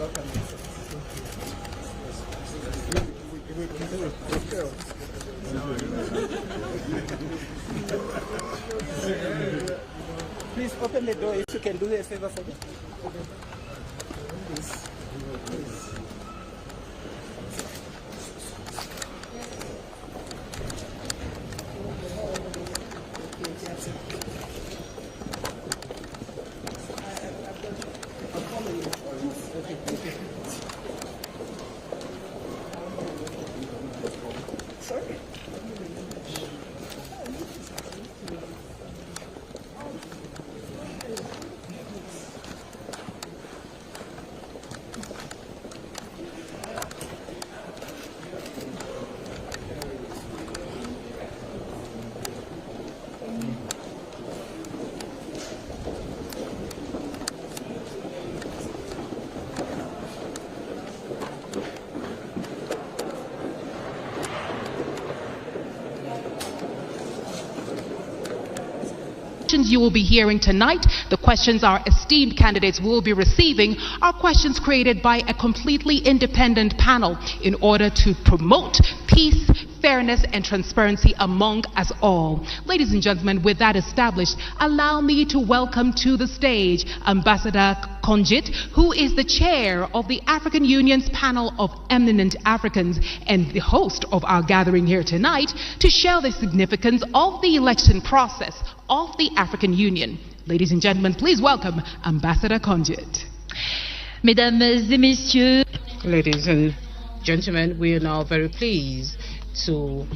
Please open the door if you can do a favor for me. Please. You will be hearing tonight, the questions our esteemed candidates will be receiving, are questions created by a completely independent panel in order to promote peace, fairness, and transparency among us all. Ladies and gentlemen, with that established, allow me to welcome to the stage Ambassador Konjit, who is the chair of the African Union's panel of eminent Africans and the host of our gathering here tonight, to share the significance of the election process of the African Union. Ladies and gentlemen, please welcome Ambassador Konjit. Mesdames et messieurs, ladies and gentlemen, we are now very pleased to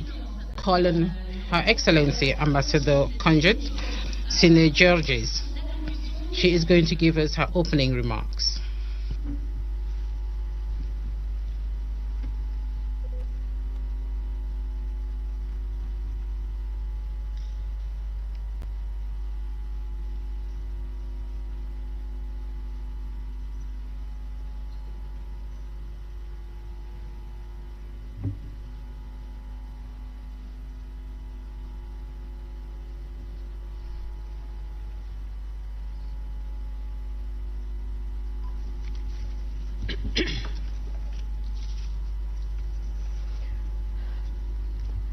call on Her Excellency Ambassador Konjit Sine Georges. She is going to give us her opening remarks.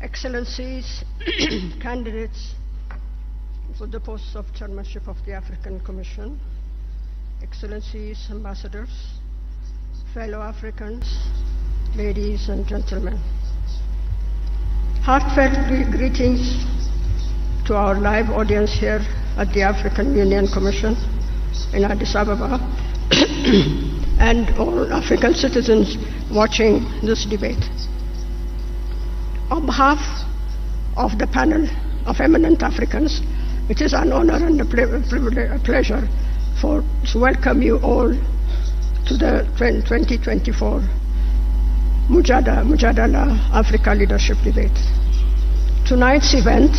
Excellencies, candidates for the posts of chairmanship of the African Commission, Excellencies, ambassadors, fellow Africans, ladies and gentlemen. Heartfelt greetings to our live audience here at the African Union Commission in Addis Ababa and all African citizens watching this debate. On behalf of the panel of eminent Africans, it is an honor and a pleasure to welcome you all to the 2024 Mujadala Africa Leadership Debate. Tonight's event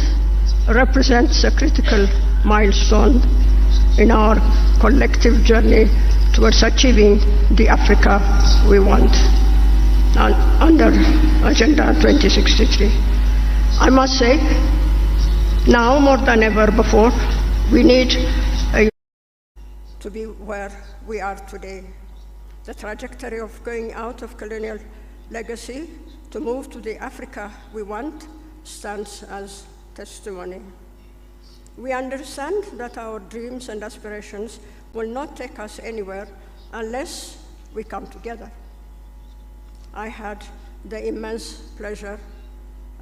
represents a critical milestone in our collective journey towards achieving the Africa we want under Agenda 2063. I must say, now more than ever before, we need to be where we are today. The trajectory of going out of colonial legacy to move to the Africa we want stands as testimony. We understand that our dreams and aspirations will not take us anywhere unless we come together. I had the immense pleasure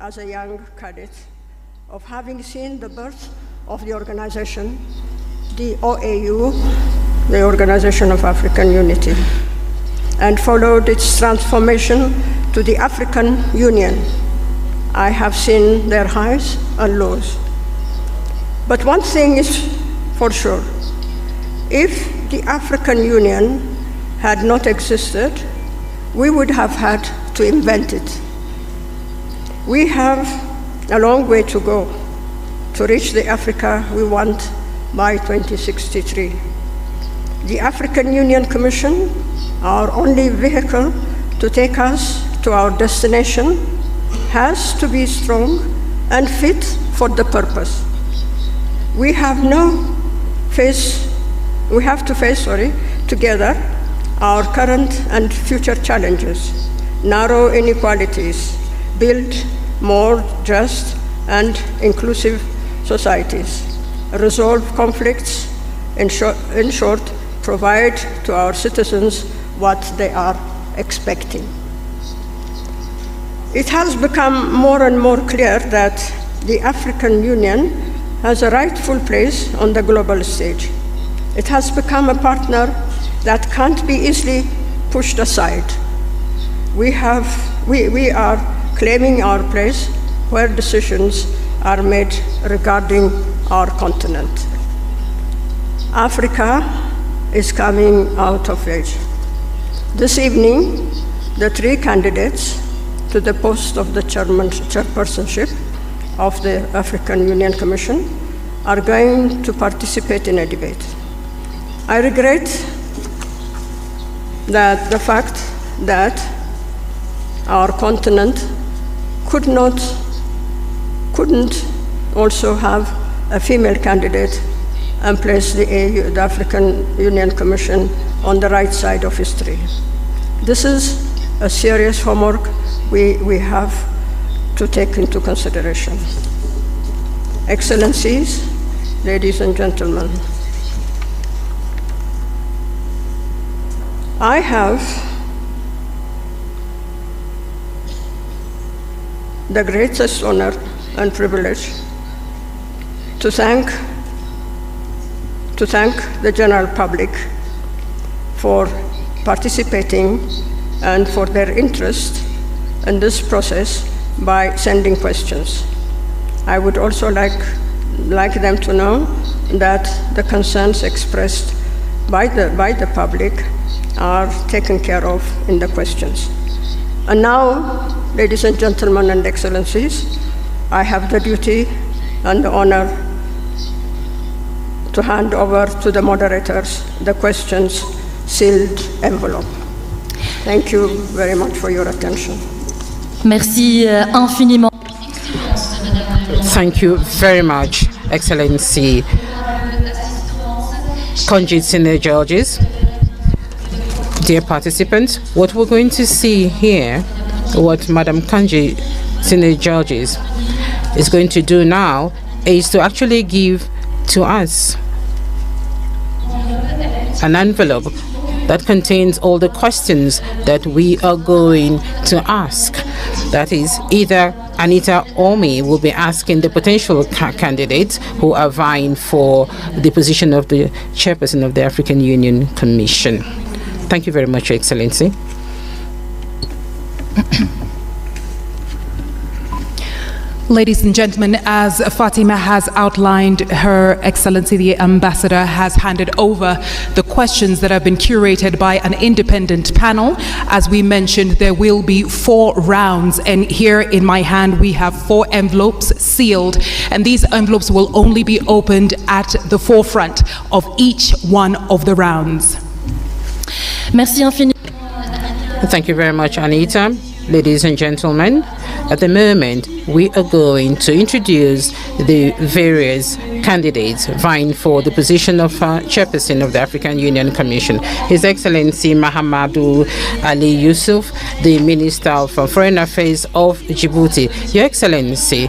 as a young cadet of having seen the birth of the organization, the OAU, the Organization of African Unity, and followed its transformation to the African Union. I have seen their highs and lows. But one thing is for sure, if the African Union had not existed, we would have had to invent it. We have a long way to go to reach the Africa we want by 2063. The African Union Commission, our only vehicle to take us to our destination, has to be strong and fit for the purpose. We have to face together our current and future challenges, narrow inequalities, build more just and inclusive societies, resolve conflicts, in short, provide to our citizens what they are expecting. It has become more and more clear that the African Union has a rightful place on the global stage. It has become a partner that can't be easily pushed aside. We are claiming our place where decisions are made regarding our continent. Africa is coming out of age. This evening, the 3 candidates to the post of the chairpersonship of the African Union Commission are going to participate in a debate. I regret that the fact that our continent couldn't also have a female candidate and place the African Union Commission on the right side of history. This is a serious homework we have to take into consideration. Excellencies, ladies and gentlemen, I have the greatest honor and privilege to thank the general public for participating and for their interest in this process by sending questions. I would also like them to know that the concerns expressed by the public are taken care of in the questions. And now, ladies and gentlemen and excellencies, I have the duty and the honor to hand over to the moderators the questions sealed envelope. Thank you very much for your attention. Merci infiniment. Thank you very much, Excellency Conjit Senior Judges. Dear participants, what we're going to see here, what Madam Conjit Senior Judges is going to do now, is to actually give to us an envelope that contains all the questions that we are going to ask. That is, either Anita or me will be asking the potential candidates who are vying for the position of the chairperson of the African Union Commission. Thank you very much, Your Excellency. Ladies and gentlemen, as Fatima has outlined, Her Excellency the Ambassador has handed over the questions that have been curated by an independent panel. As we mentioned, there will be 4 rounds, and here in my hand we have 4 envelopes sealed, and these envelopes will only be opened at the forefront of each one of the rounds. Merci infiniment. Thank you very much, Anita. Ladies and gentlemen, at the moment, we are going to introduce the various candidates vying for the position of chairperson of the African Union Commission. His Excellency Mahamadou Ali Youssouf, the Minister of Foreign Affairs of Djibouti. Your Excellency,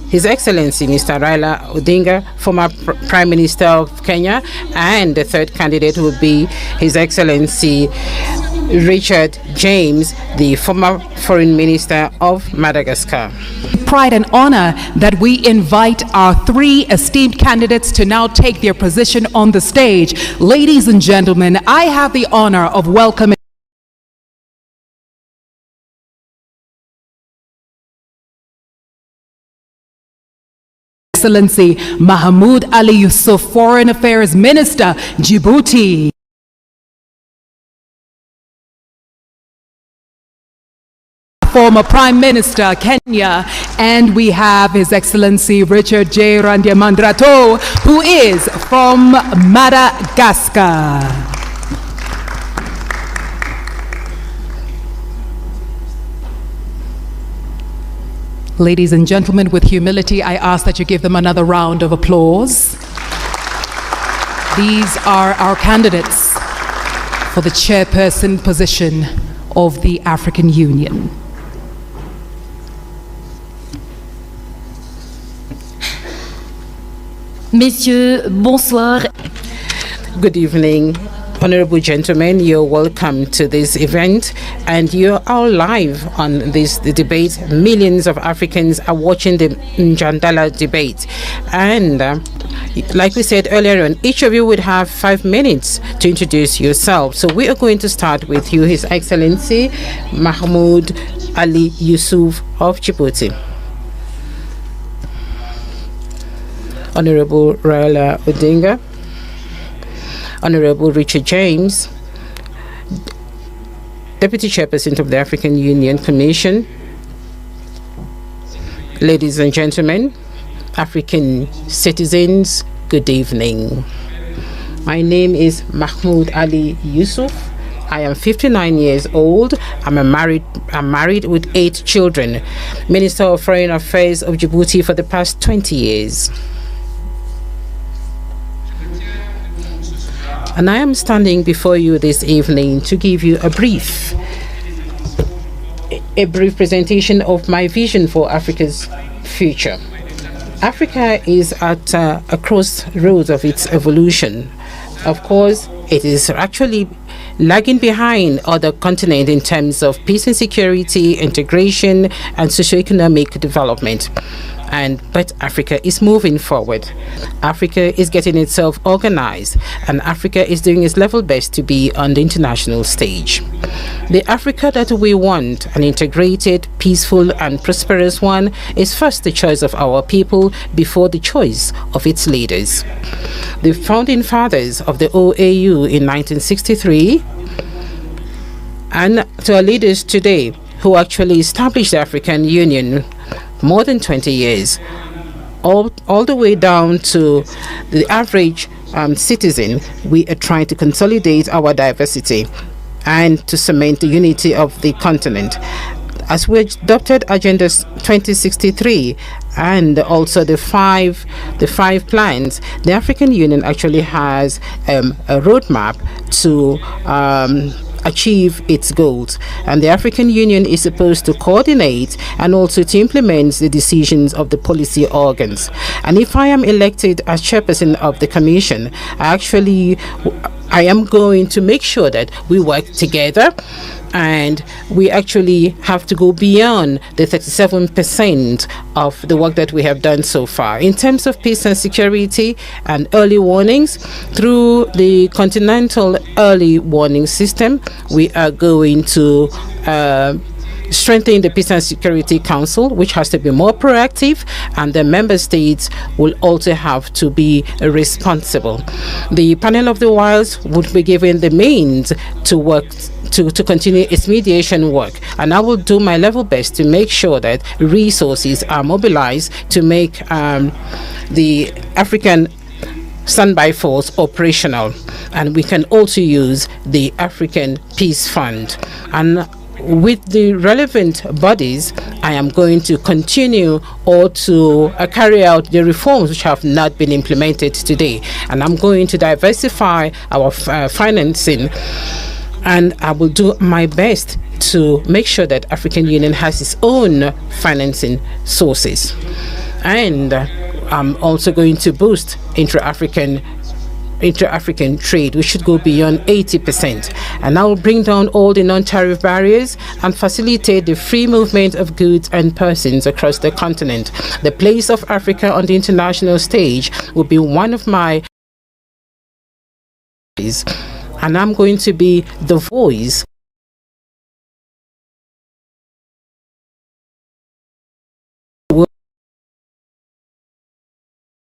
His Excellency Mr. Raila Odinga, former Prime Minister of Kenya, and the third candidate will be His Excellency Richard James, the former Foreign Minister of Madagascar. Pride and honor that we invite our 3 esteemed candidates to now take their position on the stage. Ladies and gentlemen, I have the honor of welcoming Excellency Mahmoud Ali Youssouf, Foreign Affairs Minister, Djibouti. Former Prime Minister, Kenya, and we have His Excellency Richard J. Jandriamandrato, who is from Madagascar. Ladies and gentlemen, with humility, I ask that you give them another round of applause. These are our candidates for the chairperson position of the African Union. Messieurs, bonsoir. Good evening, honorable gentlemen. You're welcome to this event, and you're all live on this debate. Millions of Africans are watching the Njandala debate, and like we said earlier on, each of you would have 5 minutes to introduce yourself. So we are going to start with you, His Excellency Mahmoud Ali Youssouf of Djibouti. Honorable Raila Odinga, Honorable Richard James, Deputy Chairperson of the African Union Commission, ladies and gentlemen, African citizens, good evening. My name is Mahmoud Ali Youssouf. I am 59 years old. I'm married with 8 children. Minister of Foreign Affairs of Djibouti for the past 20 years. And I am standing before you this evening to give you a brief presentation of my vision for Africa's future. Africa is at a crossroads of its evolution. Of course, it is actually lagging behind other continents in terms of peace and security, integration, and socioeconomic development. But Africa is moving forward. Africa is getting itself organized, and Africa is doing its level best to be on the international stage. The Africa that we want, an integrated, peaceful, and prosperous one, is first the choice of our people before the choice of its leaders. The founding fathers of the OAU in 1963 and to our leaders today who actually established the African Union more than 20 years, all the way down to the average citizen, we are trying to consolidate our diversity and to cement the unity of the continent. As we adopted Agenda 2063 and also the five plans, the African Union actually has a roadmap to achieve its goals, and the African Union is supposed to coordinate and also to implement the decisions of the policy organs. And if I am elected as chairperson of the commission, I am going to make sure that we work together, and we actually have to go beyond the 37% of the work that we have done so far. In terms of peace and security and early warnings, through the Continental Early Warning System, we are going to strengthen the Peace and Security Council, which has to be more proactive, and the member states will also have to be responsible. The panel of the wilds would be given the means to work to continue its mediation work, and I will do my level best to make sure that resources are mobilized to make the African standby force operational, and we can also use the African Peace Fund. And with the relevant bodies, I am going to continue or to carry out the reforms which have not been implemented today, and I'm going to diversify our financing, and I will do my best to make sure that African Union has its own financing sources. And I'm also going to boost intra-African trade. We should go beyond 80%, and I will bring down all the non-tariff barriers and facilitate the free movement of goods and persons across the continent. The place of Africa on the international stage will be one of my, and I'm going to be the voice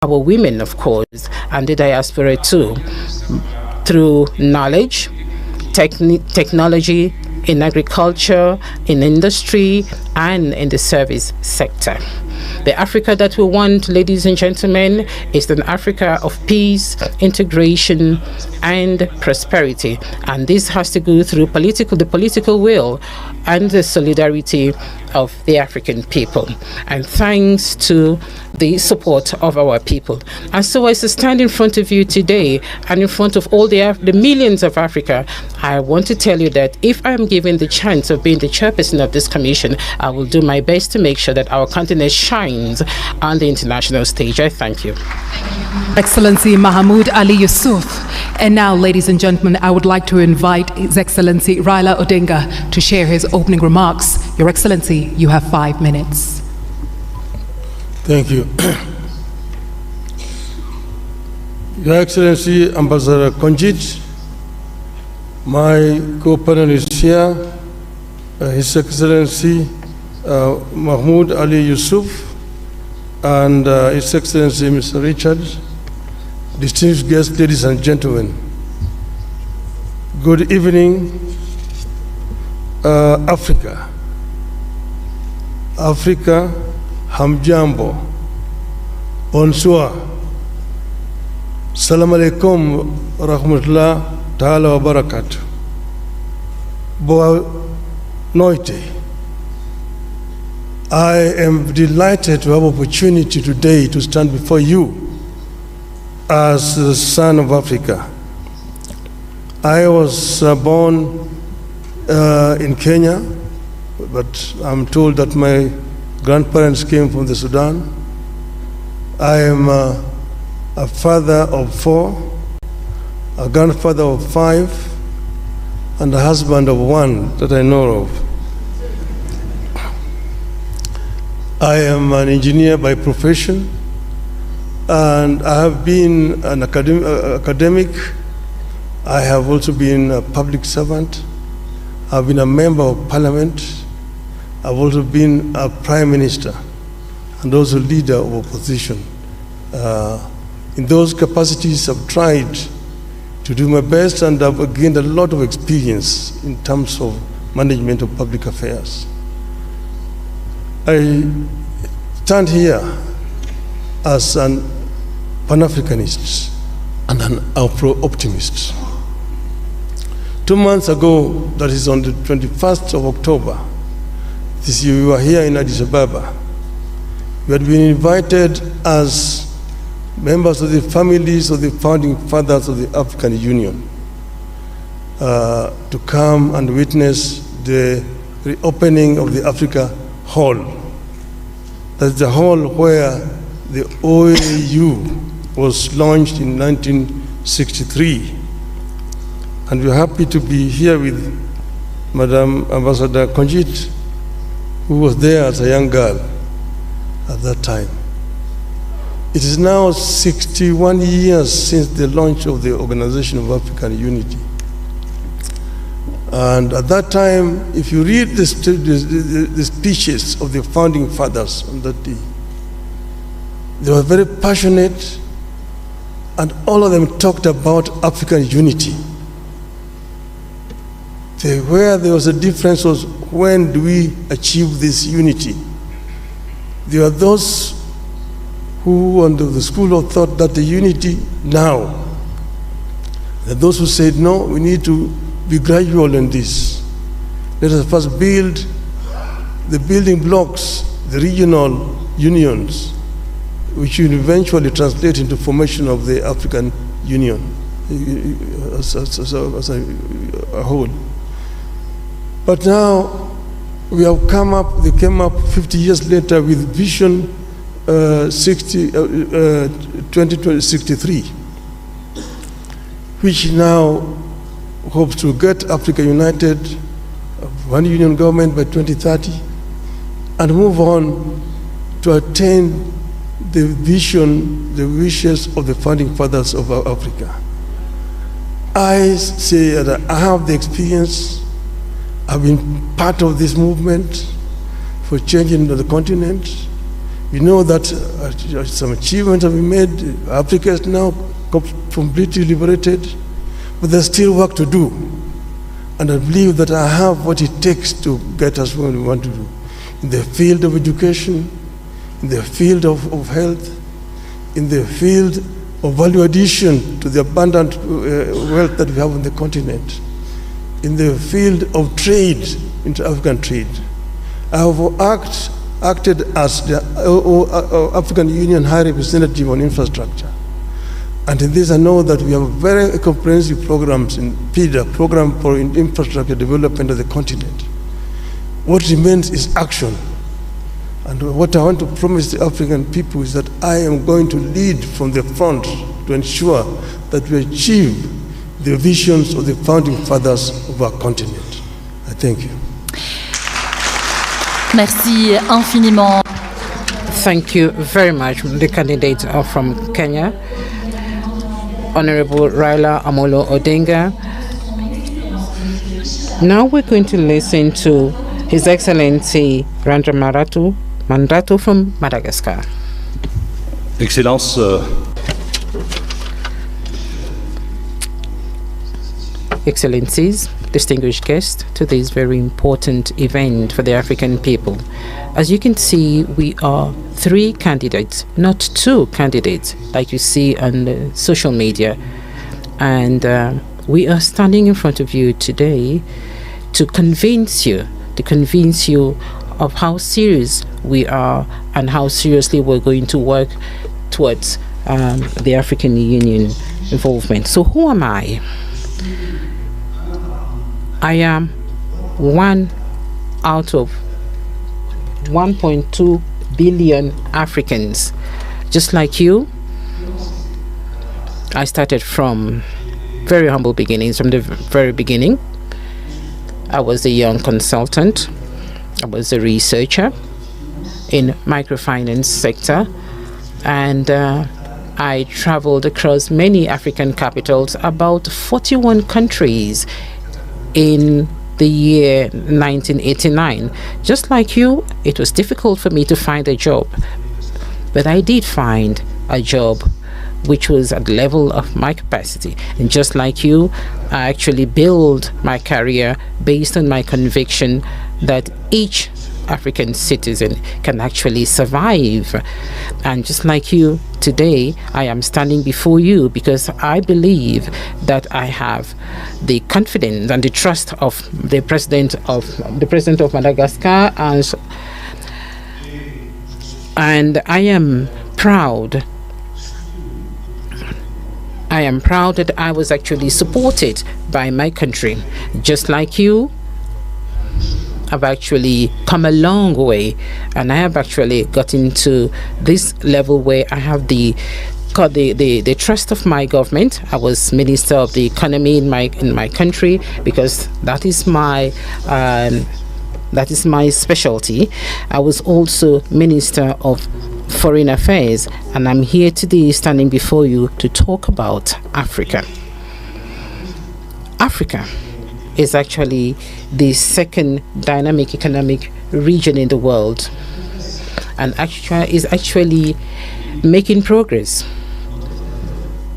our women, of course, and the diaspora too, through knowledge, technology, in agriculture, in industry, and in the service sector. The Africa that we want, ladies and gentlemen, is an Africa of peace, integration, and prosperity. And this has to go through the political will and the solidarity of the African people. And thanks to the support of our people. And so as I stand in front of you today and in front of all the millions of Africa, I want to tell you that if I am given the chance of being the chairperson of this commission, I will do my best to make sure that our continent shines on the international stage. I thank you. Excellency Mahmoud Ali Youssouf. And now, ladies and gentlemen, I would like to invite His Excellency Raila Odinga to share his opening remarks. Your Excellency, you have 5 minutes. Thank you. Your Excellency Ambassador Konjit, my co-panelist here, His Excellency Mahmoud Ali Youssouf, and His Excellency Mr. Richard, distinguished guests, ladies and gentlemen. Good evening, Africa. Africa, hamjambo, bonsoir, salam alaikum, rahmatullah ta'ala wa barakatuh. Boa noite. I am delighted to have opportunity today to stand before you as the son of Africa. I was born in Kenya, but I'm told that my grandparents came from the Sudan. I am a father of 4, a grandfather of 5, and a husband of 1 that I know of. I am an engineer by profession, and I have been an academic. I have also been a public servant. I've been a member of parliament. I've also been a prime minister and also leader of opposition. In those capacities, I've tried to do my best, and I've gained a lot of experience in terms of management of public affairs. I stand here as an Pan-Africanist and an Afro-optimist. 2 months ago, that is on the 21st of October, this year we were here in Addis Ababa. We had been invited as members of the families of the founding fathers of the African Union to come and witness the reopening of the Africa Hall. That's the hall where the OAU was launched in 1963. And we're happy to be here with Madam Ambassador Konjit, who was there as a young girl at that time. It is now 61 years since the launch of the Organization of African Unity. And at that time, if you read the speeches of the founding fathers on that day, they were very passionate, and all of them talked about African unity. Where there was a difference was, when do we achieve this unity? There are those who, under the school of thought, that the unity now. There are those who said, no, we need to be gradual in this. Let us first build the building blocks, the regional unions, which will eventually translate into formation of the African Union as a whole. But now we have they came up 50 years later with Vision 2063, which now hopes to get Africa united, one union government by 2030, and move on to attain the vision, the wishes of the founding fathers of Africa. I say that I have the experience. I've been part of this movement for changing the continent. We know that some achievements have been made. Africa is now completely liberated, but there's still work to do. And I believe that I have what it takes to get us where we want to do. In the field of education, in the field of health, in the field of value addition to the abundant wealth that we have on the continent, in the field of trade, inter-African trade. I have worked acted as the African Union High Representative on Infrastructure. And in this, I know that we have very comprehensive programs in PIDA, Program for Infrastructure Development of the Continent. What remains is action. And what I want to promise the African people is that I am going to lead from the front to ensure that we achieve the visions of the founding fathers of our continent. I thank you. Merci infiniment. Thank you very much, the candidate from Kenya, Honorable Raila Amolo Odinga. Now we're going to listen to His Excellency Jandriamandrato from Madagascar. Excellence, Excellencies, distinguished guests, to this very important event for the African people. As you can see, we are 3 candidates, not 2 candidates, like you see on social media. And we are standing in front of you today to convince you of how serious we are and how seriously we're going to work towards the African Union involvement. So who am I? I am one out of 1.2 billion Africans. Just like you, I started from very humble beginnings, from the very beginning. I was a young consultant. I was a researcher in microfinance sector, and I traveled across many African capitals, about 41 countries in the year 1989. Just like you, it was difficult for me to find a job, but I did find a job which was at the level of my capacity. And just like you, I actually built my career based on my conviction that each African citizen can actually survive. And just like you, today I am standing before you because I believe that I have the confidence and the trust of the president of Madagascar, and I am proud. I am proud that I was actually supported by my country. Just like you, I've actually come a long way, and I have actually gotten to this level where I have the trust of my government. I was Minister of the Economy in my country because that is my specialty. I was also Minister of Foreign Affairs, and I'm here today standing before you to talk about Africa. Africa is actually the second dynamic economic region in the world, and is actually making progress,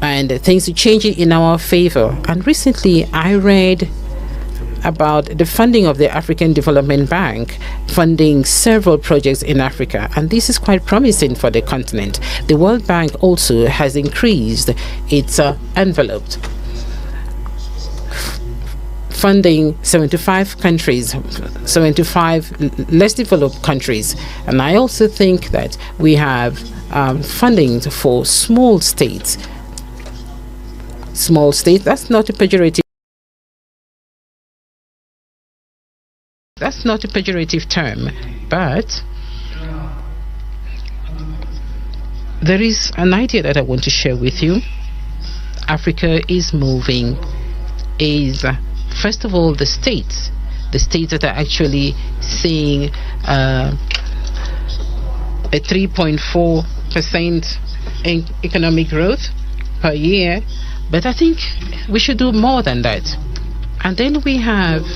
and things are changing in our favor. And recently I read about the funding of the African Development Bank, funding several projects in Africa, and this is quite promising for the continent. The World Bank also has increased its envelope, funding 75 countries, 75 less developed countries. And I also think that we have funding for small states. Small state, that's not a pejorative. That's not a pejorative term, but there is an idea that I want to share with you. Africa is moving, first of all, the states that are actually seeing a 3.4% economic growth per year, but I think we should do more than that. And then we have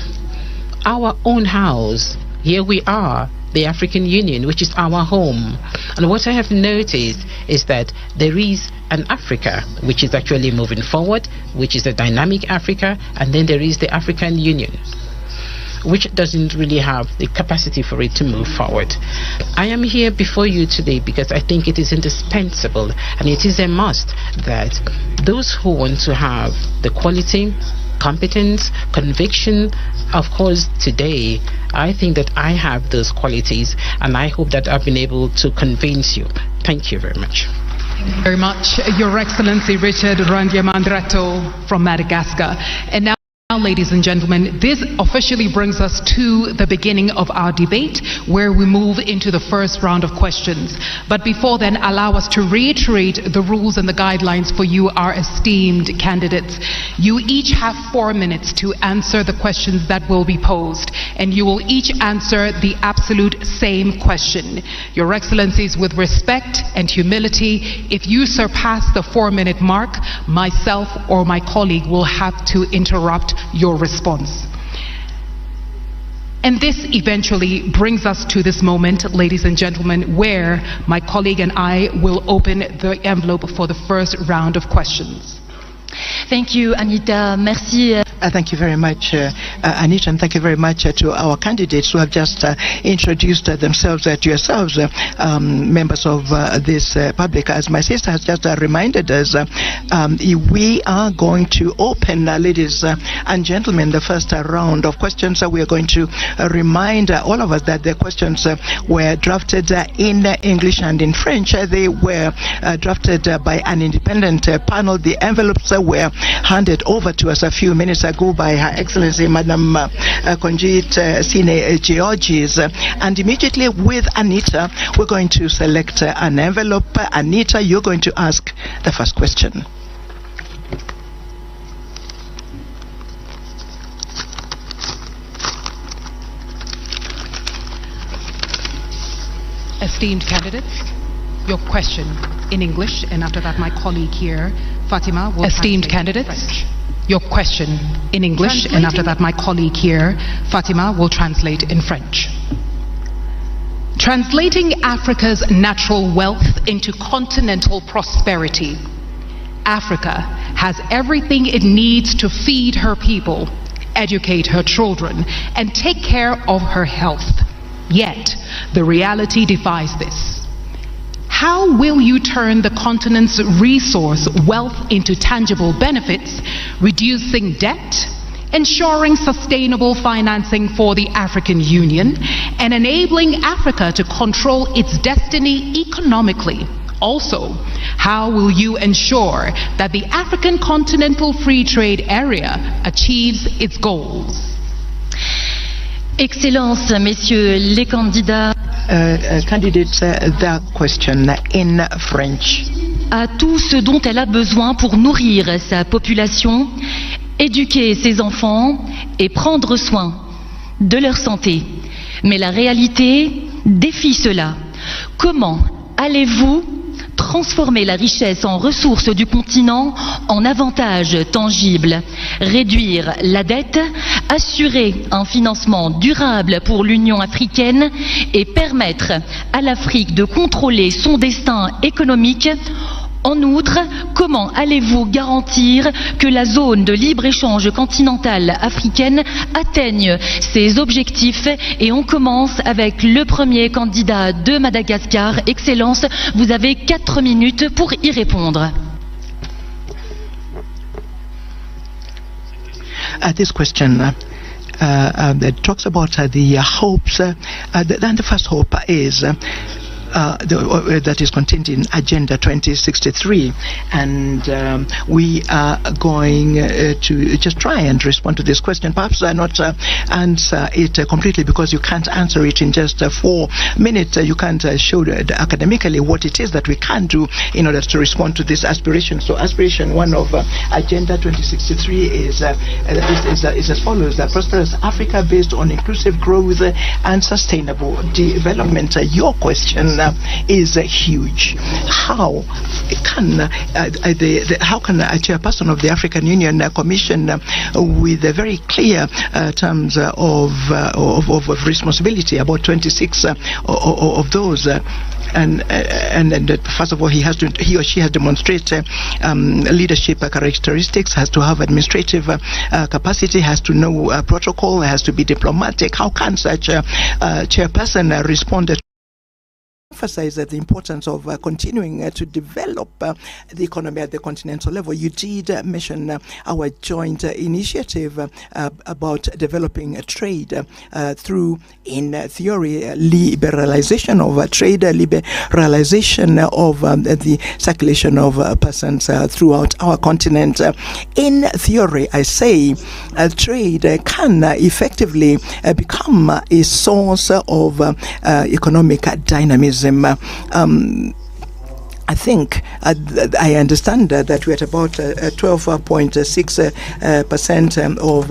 our own house. Here we are, the African Union, which is our home. And what I have noticed is that there is an Africa which is actually moving forward, which is a dynamic Africa, and then there is the African Union. which doesn't really have the capacity for it to move forward. I am here before you today because I think it is indispensable and it is a must that those who want to have the quality, competence, conviction, of course, today, I think that I have those qualities, and I hope that I've been able to convince you. Thank you very much. Thank you very much, Your Excellency Richard Jandriamandrato from Madagascar. And now, ladies and gentlemen, this officially brings us to the beginning of our debate, where we move into the first round of questions. But before then, allow us to reiterate the rules and the guidelines for you, our esteemed candidates. You each have 4 minutes to answer the questions that will be posed, and you will each answer the absolute same question. Your Excellencies, with respect and humility, if you surpass the 4-minute mark, myself or my colleague will have to interrupt your response. And this eventually brings us to this moment, ladies and gentlemen, where my colleague and I will open the envelope for the first round of questions. Thank you, Anita. Merci. Thank you very much, Anita, and thank you very much to our candidates who have just introduced themselves to yourselves, members of this public. As my sister has just reminded us, we are going to open, ladies and gentlemen, the first round of questions. We are going to remind all of us that the questions were drafted in English and in French. They were drafted by an independent panel. The envelopes were handed over to us a few minutes ago by Her Excellency Madam Konjit Sine Georges, and immediately with Anita we're going to select an envelope. Anita, you're going to ask the first question. Esteemed candidates, your question in English, and after that my colleague here, Fatima, will Esteemed translate candidates, in French. Your question in English, and after that my colleague here, Fatima, will translate in French. Translating Africa's natural wealth into continental prosperity. Africa has everything it needs to feed her people, educate her children, and take care of her health. Yet, the reality defies this. How will you turn the continent's resource wealth into tangible benefits, reducing debt, ensuring sustainable financing for the African Union, and enabling Africa to control its destiny economically? Also, how will you ensure that the African Continental Free Trade Area achieves its goals? Excellences, messieurs les candidats, Candidates, the question in French. a tout ce dont elle a besoin pour nourrir sa population, éduquer ses enfants et prendre soin de leur santé. Mais la réalité défie cela. Comment allez-vous transformer la richesse en ressources du continent en avantages tangibles, réduire la dette, assurer un financement durable pour l'Union africaine et permettre à l'Afrique de contrôler son destin économique? En outre, comment allez-vous garantir que la zone de libre-échange continentale africaine atteigne ses objectifs? Et on commence avec le premier candidat de Madagascar. Excellence, vous avez 4 minutes pour y répondre. This question that talks about the hopes. Then the first hope is that is contained in Agenda 2063, and we are going to just try and respond to this question. Perhaps not answer it completely, because you can't answer it in just 4 minutes. You can't show academically what it is that we can do in order to respond to this aspiration. So aspiration 1 of Agenda 2063 is as follows: a prosperous Africa based on inclusive growth and sustainable development. Your question. is huge. How can a chairperson of the African Union Commission with a very clear terms of responsibility, about 26 of those, and first of all, he or she has demonstrated leadership characteristics, has to have administrative capacity, has to know protocol, has to be diplomatic. How can such a chairperson respond? Emphasize the importance of continuing to develop the economy at the continental level. You did mention our joint initiative about developing trade through, in theory, liberalization of trade, liberalization of the circulation of persons throughout our continent. In theory, I say, trade can effectively become a source of economic dynamism. I think I understand that we're at about 12.6% of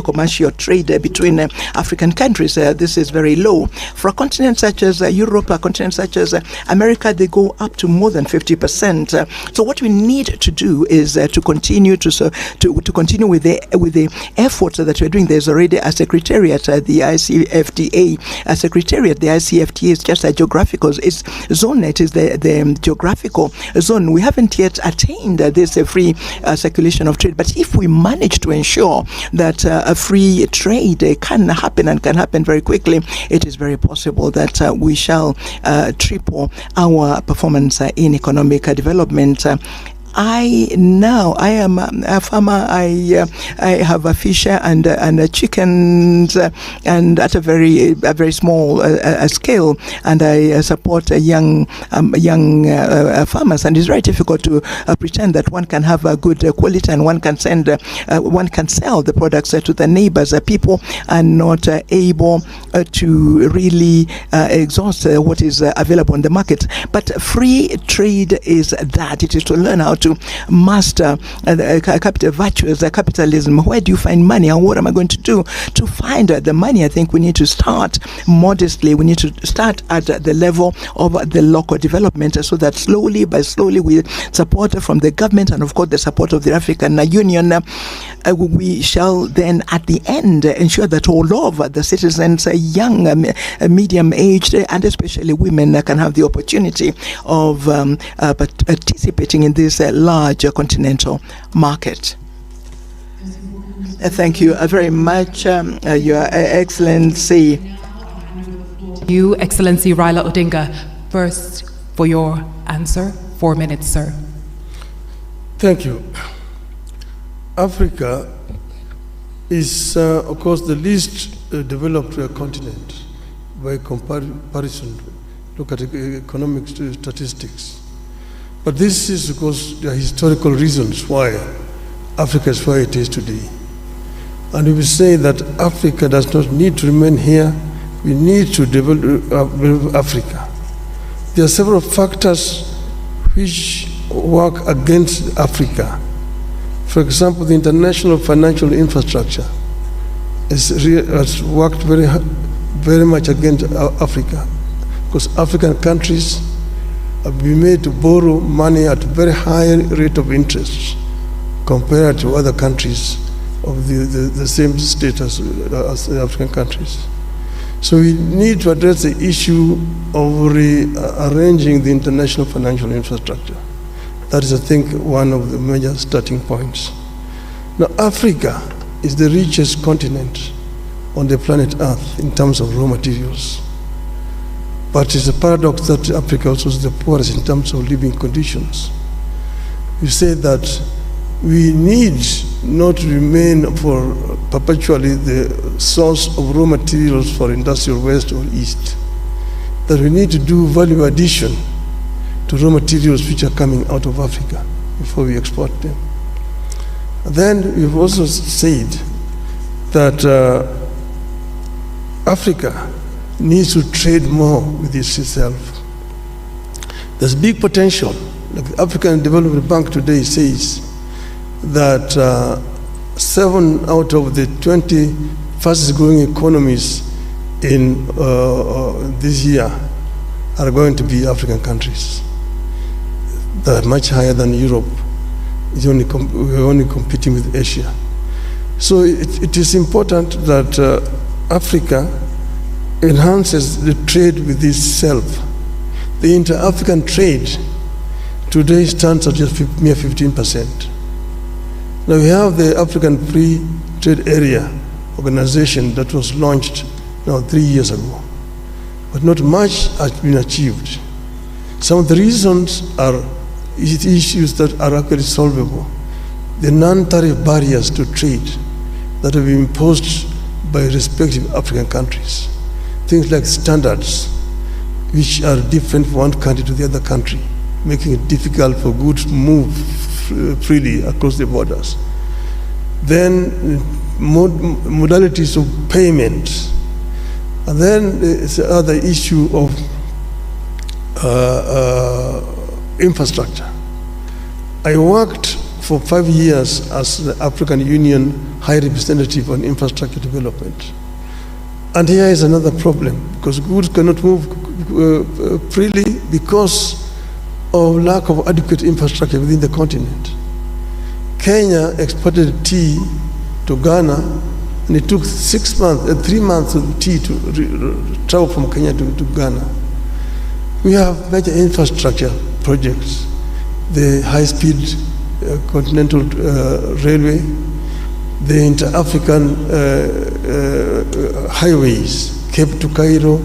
commercial trade between African countries. This is very low. For a continent such as Europe, a continent such as America, they go up to more than 50%. So what we need to do is to continue to continue with the efforts that we're doing. There's already a secretariat, the ICFTA. A secretariat, the ICFTA is just a geographical. It's zone. It is the geographical zone. We haven't yet attained this free circulation of trade, but if we manage to ensure that a free trade can happen and can happen very quickly, it is very possible that we shall triple our performance in economic development. I am a farmer. I have a fish and chickens, and at a very small scale, and I support young farmers. And it's very difficult to pretend that one can have a good quality and one can sell the products to the neighbors. People are not able to really exhaust what is available in the market. But free trade is that. It is to learn how to master capital virtues, capitalism. Where do you find money, and what am I going to do to find the money? I think we need to start modestly. We need to start at the level of the local development, so that slowly by slowly, with support from the government and of course the support of the African Union, we shall then at the end ensure that all of the citizens, young, medium-aged, and especially women, can have the opportunity of participating in this large continental market. Thank you very much, Your Excellency. You, Excellency Raila Odinga, first for your answer. 4 minutes, sir. Thank you. Africa is, of course, the least developed continent by comparison. Look at economic statistics. But this is because there are historical reasons why Africa is where it is today. And we will say that Africa does not need to remain here. We need to develop Africa. There are several factors which work against Africa. For example, the international financial infrastructure has worked very much against Africa, because African countries have been made to borrow money at a very high rate of interest compared to other countries of the same status as the African countries. So we need to address the issue of rearranging the international financial infrastructure. That is, I think, one of the major starting points. Now, Africa is the richest continent on the planet Earth in terms of raw materials. But it's a paradox that Africa also is the poorest in terms of living conditions. We say that we need not remain for perpetually the source of raw materials for industrial west or east. That we need to do value addition to raw materials which are coming out of Africa before we export them. And then we've also said that Africa needs to trade more with itself. There's big potential. Like the African Development Bank today says that 7 out of the 20 fastest growing economies in this year are going to be African countries. They're much higher than Europe. We're only competing with Asia. So it is important that Africa enhances the trade with itself. The inter-African trade today stands at just mere 15%. Now we have the African Free Trade Area organization that was launched now 3 years ago, but not much has been achieved. Some of the reasons are issues that are actually solvable. The non-tariff barriers to trade that have been imposed by respective African countries. Things like standards, which are different from one country to the other country, making it difficult for goods to move freely across the borders. Then modalities of payment. And then it's the other issue of infrastructure. I worked for 5 years as the African Union High Representative on Infrastructure Development. And here is another problem, because goods cannot move freely because of lack of adequate infrastructure within the continent. Kenya exported tea to Ghana, and it took 3 months of tea to travel from Kenya to Ghana. We have major infrastructure projects, the high-speed continental railway, the inter-African highways, Cape to Cairo,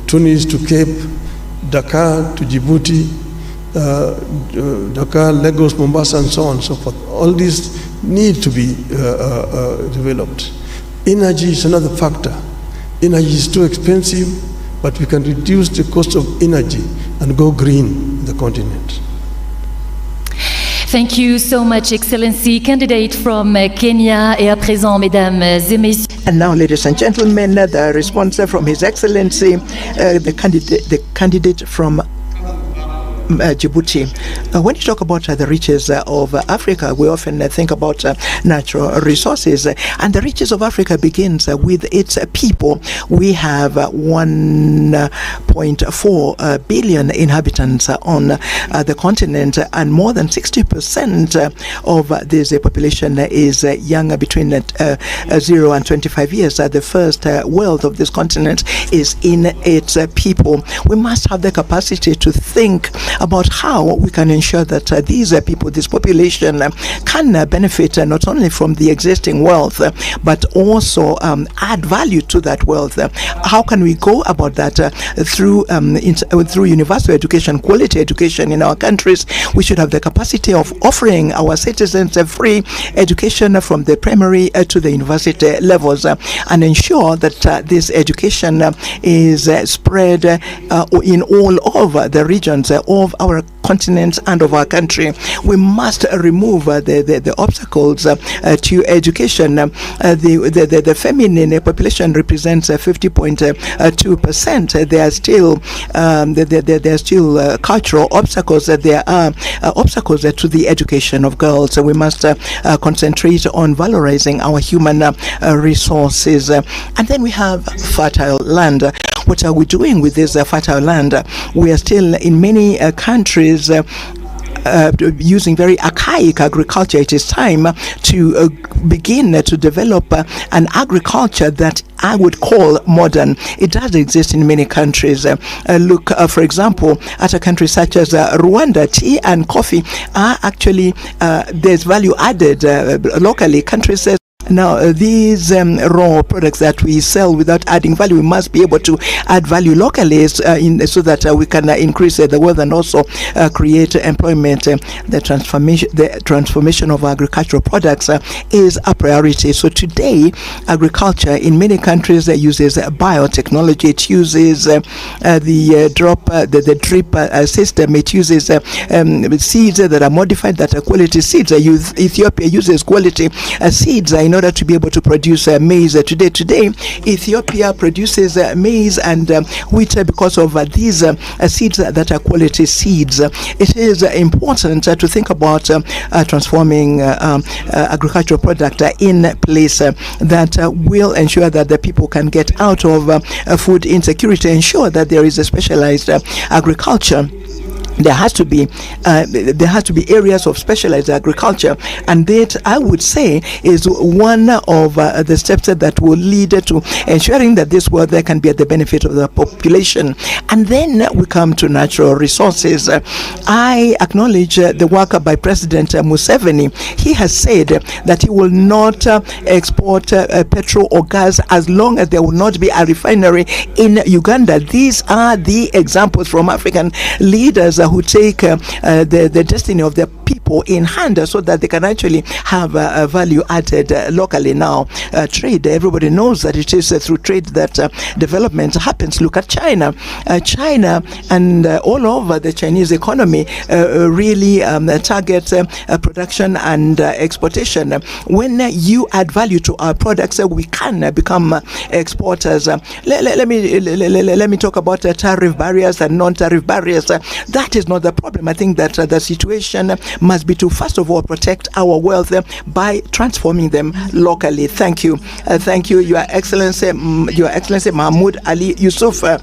Tunis to Cape, Dakar to Djibouti, Dakar, Lagos, Mombasa, and so on and so forth. All these need to be developed. Energy is another factor. Energy is too expensive, but we can reduce the cost of energy and go green in the continent. Thank you so much, Excellency. Candidate from Kenya. Et à présent, mesdames et messieurs. And now, ladies and gentlemen, the response from His Excellency, the candidate from Djibouti. When you talk about the riches of Africa, we often think about natural resources, and the riches of Africa begins with its people. We have 1.4 billion inhabitants on the continent, and more than 60% of this population is young, between 0 and 25 years. The first wealth of this continent is in its people. We must have the capacity to think about how we can ensure that these people, this population, can benefit not only from the existing wealth, but also add value to that wealth. How can we go about that? Through universal education, quality education in our countries. We should have the capacity of offering our citizens a free education from the primary to the university levels, and ensure that this education is spread in all over the regions of our continent and of our country. We must remove the obstacles to education. The feminine population represents 50.2%. There are still cultural obstacles. There are obstacles to the education of girls. We must concentrate on valorizing our human resources. And then we have fertile land. What are we doing with this fertile land? We are still in many countries using very archaic agriculture. It is time to begin to develop an agriculture that I would call modern. It does exist in many countries. Look, for example, at a country such as Rwanda. Tea and coffee are actually, there's value added locally. Countries now, these raw products that we sell without adding value, we must be able to add value locally so that we can increase the wealth and also create employment. The transformation of agricultural products is a priority. So today, agriculture in many countries uses biotechnology. It uses the drip system. It uses seeds that are modified, that are quality seeds. Ethiopia uses quality seeds in in order to be able to produce maize today. Ethiopia produces maize and wheat because of these seeds that are quality seeds. It is important to think about transforming agricultural product in place that will ensure that the people can get out of food insecurity, ensure that there is a specialized agriculture. There has to be areas of specialized agriculture, and that, I would say, is one of the steps that will lead to ensuring that this world there can be at the benefit of the population. And then we come to natural resources. I acknowledge the work by President Museveni. He has said that he will not export petrol or gas as long as there will not be a refinery in Uganda. These are the examples from African leaders who take the destiny of their people in hand so that they can actually have value added locally. Now, trade, everybody knows that it is through trade that development happens. Look at China. China and all over the Chinese economy really target production and exportation. When you add value to our products, we can become exporters. Let me talk about tariff barriers and non-tariff barriers. That is not the problem. I think that the situation must be to, first of all, protect our wealth by transforming them locally. Thank you. Thank you, Your Excellency Mahmoud Ali Youssouf.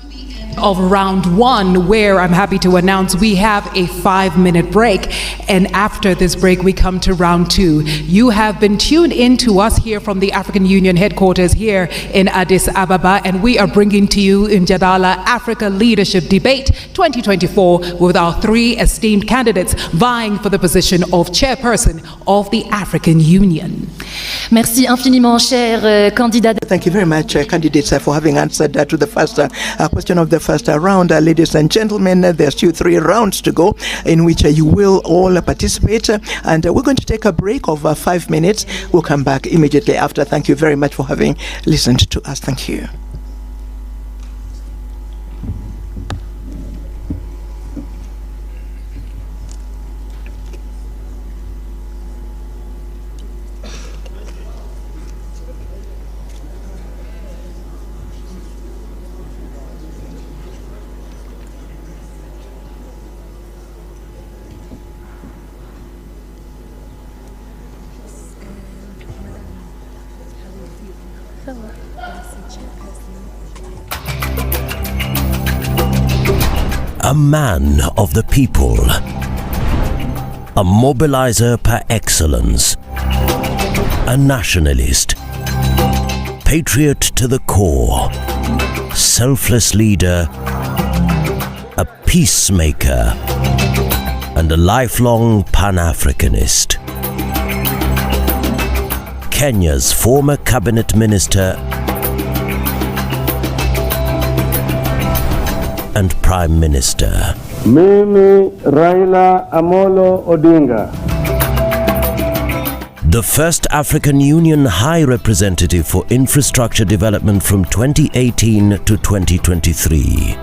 Of round one, where I'm happy to announce we have a 5-minute break, and after this break we come to round two. You have been tuned in to us here from the African Union headquarters here in Addis Ababa, and we are bringing to you Mjadala Africa Leadership Debate 2024 with our 3 esteemed candidates vying for the position of chairperson of the African Union. Merci infiniment, cher candidat. Thank you very much, candidates, for having answered to the first question of the first round. Ladies and gentlemen, there's still 3 rounds to go in which you will all participate, and we're going to take a break of 5 minutes. We'll come back immediately after. Thank you very much for having listened to us. Thank you. A man of the people, a mobilizer par excellence, a nationalist, patriot to the core, selfless leader, a peacemaker, and a lifelong Pan-Africanist. Kenya's former cabinet minister and Prime Minister. Mimi Raila Amolo Odinga. The first African Union High Representative for Infrastructure Development from 2018 to 2023.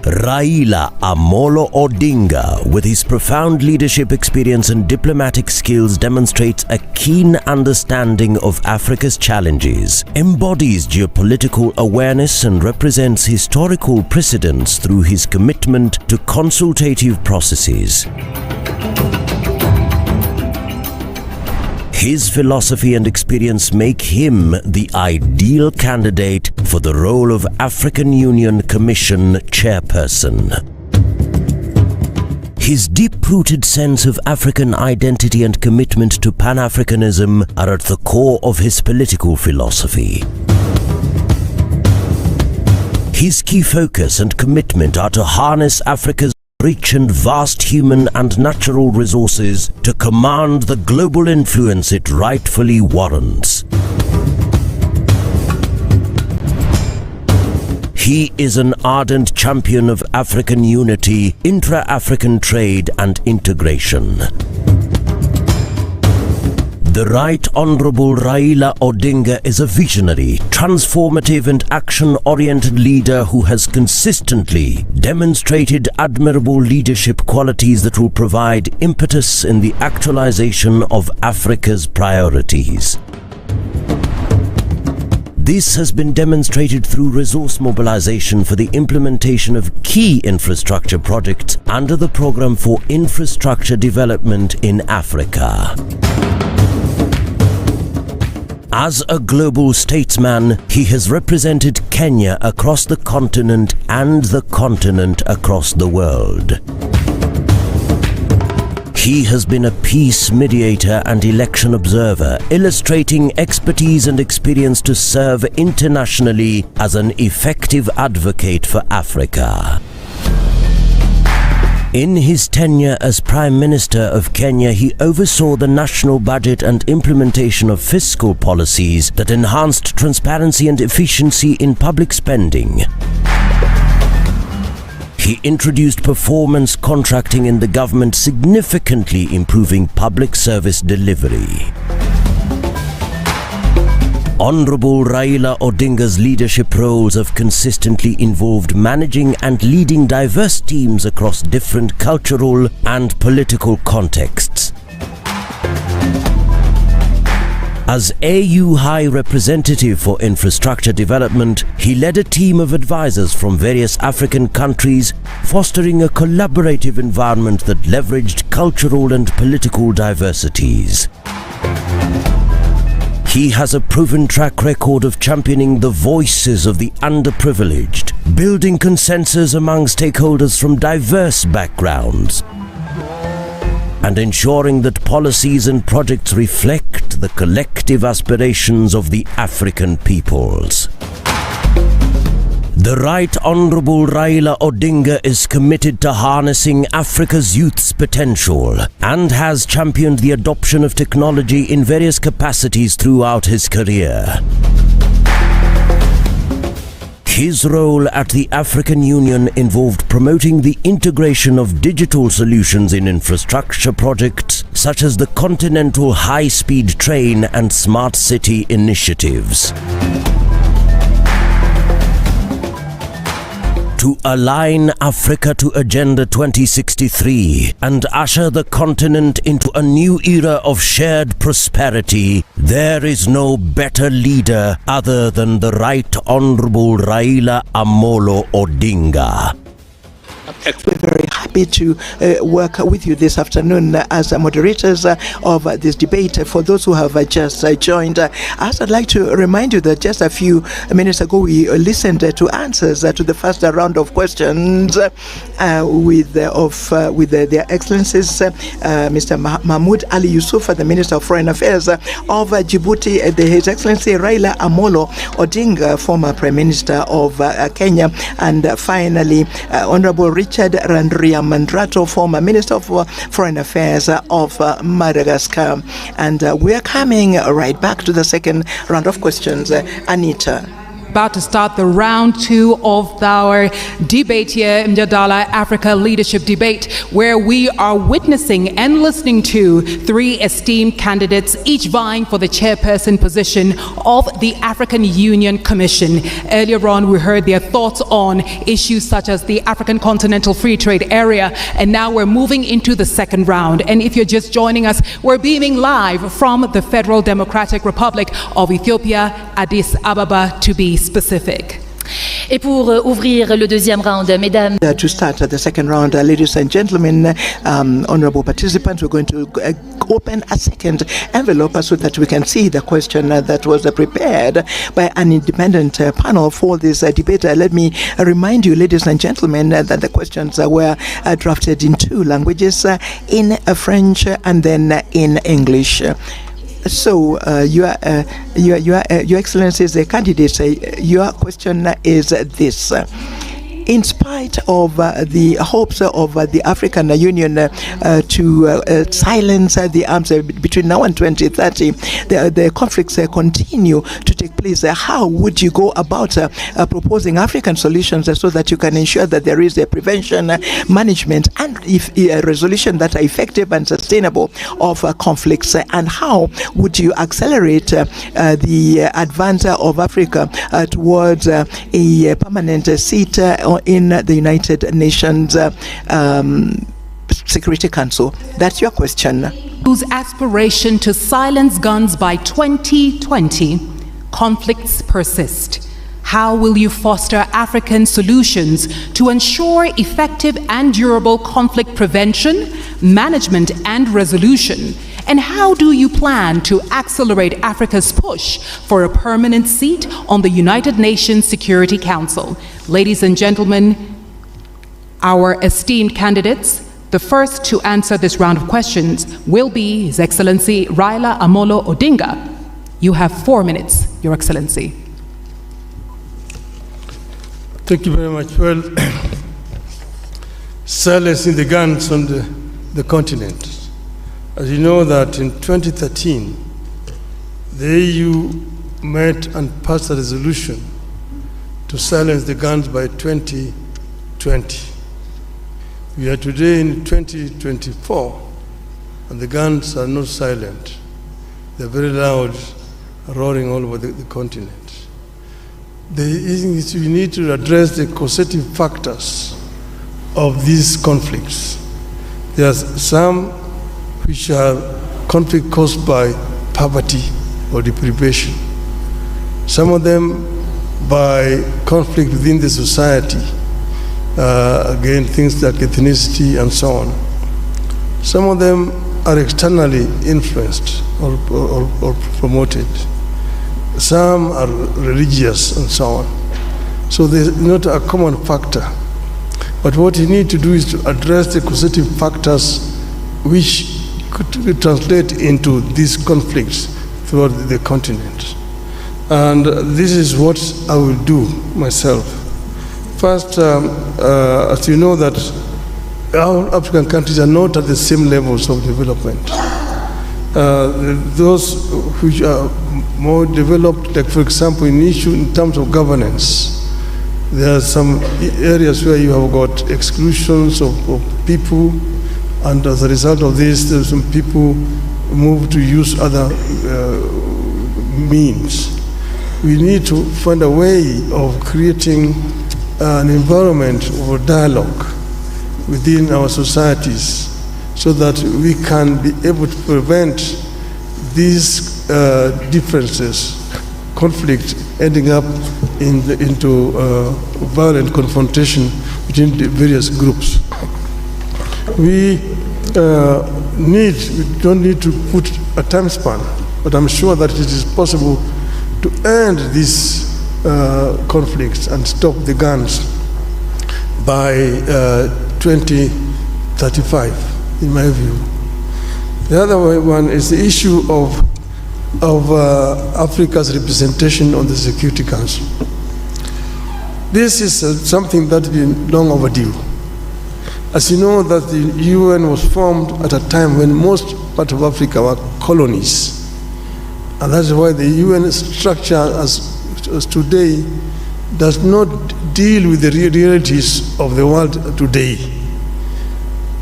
Raila Amolo Odinga, with his profound leadership experience and diplomatic skills, demonstrates a keen understanding of Africa's challenges, embodies geopolitical awareness, and represents historical precedents through his commitment to consultative processes. His philosophy and experience make him the ideal candidate for the role of African Union Commission chairperson. His deep-rooted sense of African identity and commitment to Pan-Africanism are at the core of his political philosophy. His key focus and commitment are to harness Africa's rich and vast human and natural resources to command the global influence it rightfully warrants. He is an ardent champion of African unity, intra-African trade and integration. The Right Honorable Raila Odinga is a visionary, transformative and action-oriented leader who has consistently demonstrated admirable leadership qualities that will provide impetus in the actualization of Africa's priorities. This has been demonstrated through resource mobilization for the implementation of key infrastructure projects under the Programme for Infrastructure Development in Africa. As a global statesman, he has represented Kenya across the continent and the continent across the world. He has been a peace mediator and election observer, illustrating expertise and experience to serve internationally as an effective advocate for Africa. In his tenure as Prime Minister of Kenya, he oversaw the national budget and implementation of fiscal policies that enhanced transparency and efficiency in public spending. He introduced performance contracting in the government, significantly improving public service delivery. Honorable Raila Odinga's leadership roles have consistently involved managing and leading diverse teams across different cultural and political contexts. As AU High Representative for Infrastructure Development, he led a team of advisors from various African countries, fostering a collaborative environment that leveraged cultural and political diversities. He has a proven track record of championing the voices of the underprivileged, building consensus among stakeholders from diverse backgrounds, and ensuring that policies and projects reflect the collective aspirations of the African peoples. The Right Honorable Raila Odinga is committed to harnessing Africa's youth's potential and has championed the adoption of technology in various capacities throughout his career. His role at the African Union involved promoting the integration of digital solutions in infrastructure projects such as the Continental High-Speed Train and Smart City initiatives. To align Africa to Agenda 2063 and usher the continent into a new era of shared prosperity, there is no better leader other than the Right Honorable Raila Amolo Odinga. We're very happy to work with you this afternoon as moderators of this debate. For those who have just joined us, I'd like to remind you that just a few minutes ago we listened to answers to the first round of questions with their Excellencies Mr. Mahmoud Ali Youssouf, the Minister of Foreign Affairs of Djibouti, His Excellency Raila Amolo Odinga, former Prime Minister of Kenya, and finally Honorable Richard Jandriamandrato, former Minister of Foreign Affairs of Madagascar. And we are coming right back to the second round of questions. Anita. About to start the round two of our debate here, Mjadala Africa Leadership Debate, where we are witnessing and listening to three esteemed candidates, each vying for the chairperson position of the African Union Commission. Earlier on, we heard their thoughts on issues such as the African Continental Free Trade Area, and now we're moving into the second round. And if you're just joining us, we're beaming live from the Federal Democratic Republic of Ethiopia, Addis Ababa to be specific. Et pour ouvrir le deuxième round, mesdames. To start the second round, ladies and gentlemen, honorable participants, we're going to open a second envelope so that we can see the question that was prepared by an independent panel for this debate. Let me remind you, ladies and gentlemen, that the questions were drafted in two languages, in French and then in English. So, Your Excellencies, the candidates, your question is this. in spite of the hopes of the African Union to silence the arms between now and 2030, the conflicts continue to take place. How would you go about proposing African solutions so that you can ensure that there is a prevention, management, and a resolution that are effective and sustainable of conflicts? And how would you accelerate the advance of Africa towards a permanent seat in the United Nations Security Council? That's your question. Whose aspiration to silence guns by 2020, conflicts persist. How will you foster African solutions to ensure effective and durable conflict prevention, management, and resolution? And how do you plan to accelerate Africa's push for a permanent seat on the United Nations Security Council? Ladies and gentlemen, our esteemed candidates, the first to answer this round of questions will be His Excellency Raila Amolo Odinga. You have 4 minutes, Your Excellency. Thank you very much. Well, silencing the guns on the continent. As you know that in 2013, the AU met and passed a resolution to silence the guns by 2020. We are today in 2024, and the guns are not silent. They're very loud, roaring all over the continent. We need to address the causative factors of these conflicts. There are some which are conflict caused by poverty or deprivation. Some of them by conflict within the society, again, things like ethnicity and so on. Some of them are externally influenced or promoted. Some are religious and so on. So there's not a common factor. But what you need to do is to address the causative factors which could translate into these conflicts throughout the continent. And this is what I will do myself. First, as you know that our African countries are not at the same levels of development. Those which are more developed, like for example in terms of governance, there are some areas where you have got exclusions of people, and as a result of this, there's some people move to use other means. We need to find a way of creating an environment for dialogue within our societies so that we can be able to prevent these differences, conflict ending up into violent confrontation between the various groups. We don't need to put a time span, but I'm sure that it is possible to end these conflicts and stop the guns by 2035, in my view. The other one is the issue of Africa's representation on the Security Council. This is something that's been long overdue. As you know, that the UN was formed at a time when most part of Africa were colonies. And that's why the UN structure as today does not deal with the realities of the world today.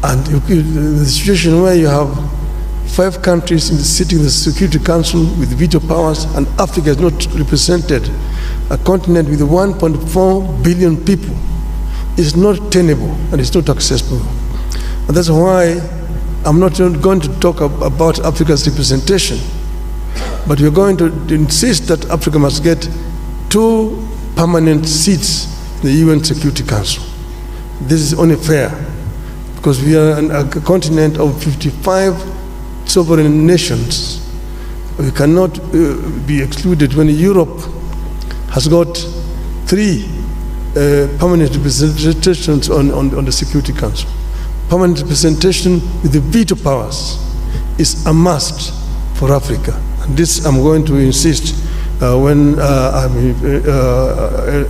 And the situation where you have 5 countries sitting in the Security Council with veto powers, and Africa is not represented, a continent with 1.4 billion people, is not tenable and it's not accessible. And that's why I'm not going to talk about Africa's representation, but we're going to insist that Africa must get 2 permanent seats in the UN Security Council. This is only fair, because we are a continent of 55 sovereign nations. We cannot be excluded when Europe has got 3 permanent representations on the Security Council. Permanent representation with the veto powers is a must for Africa. And this I'm going to insist when I'm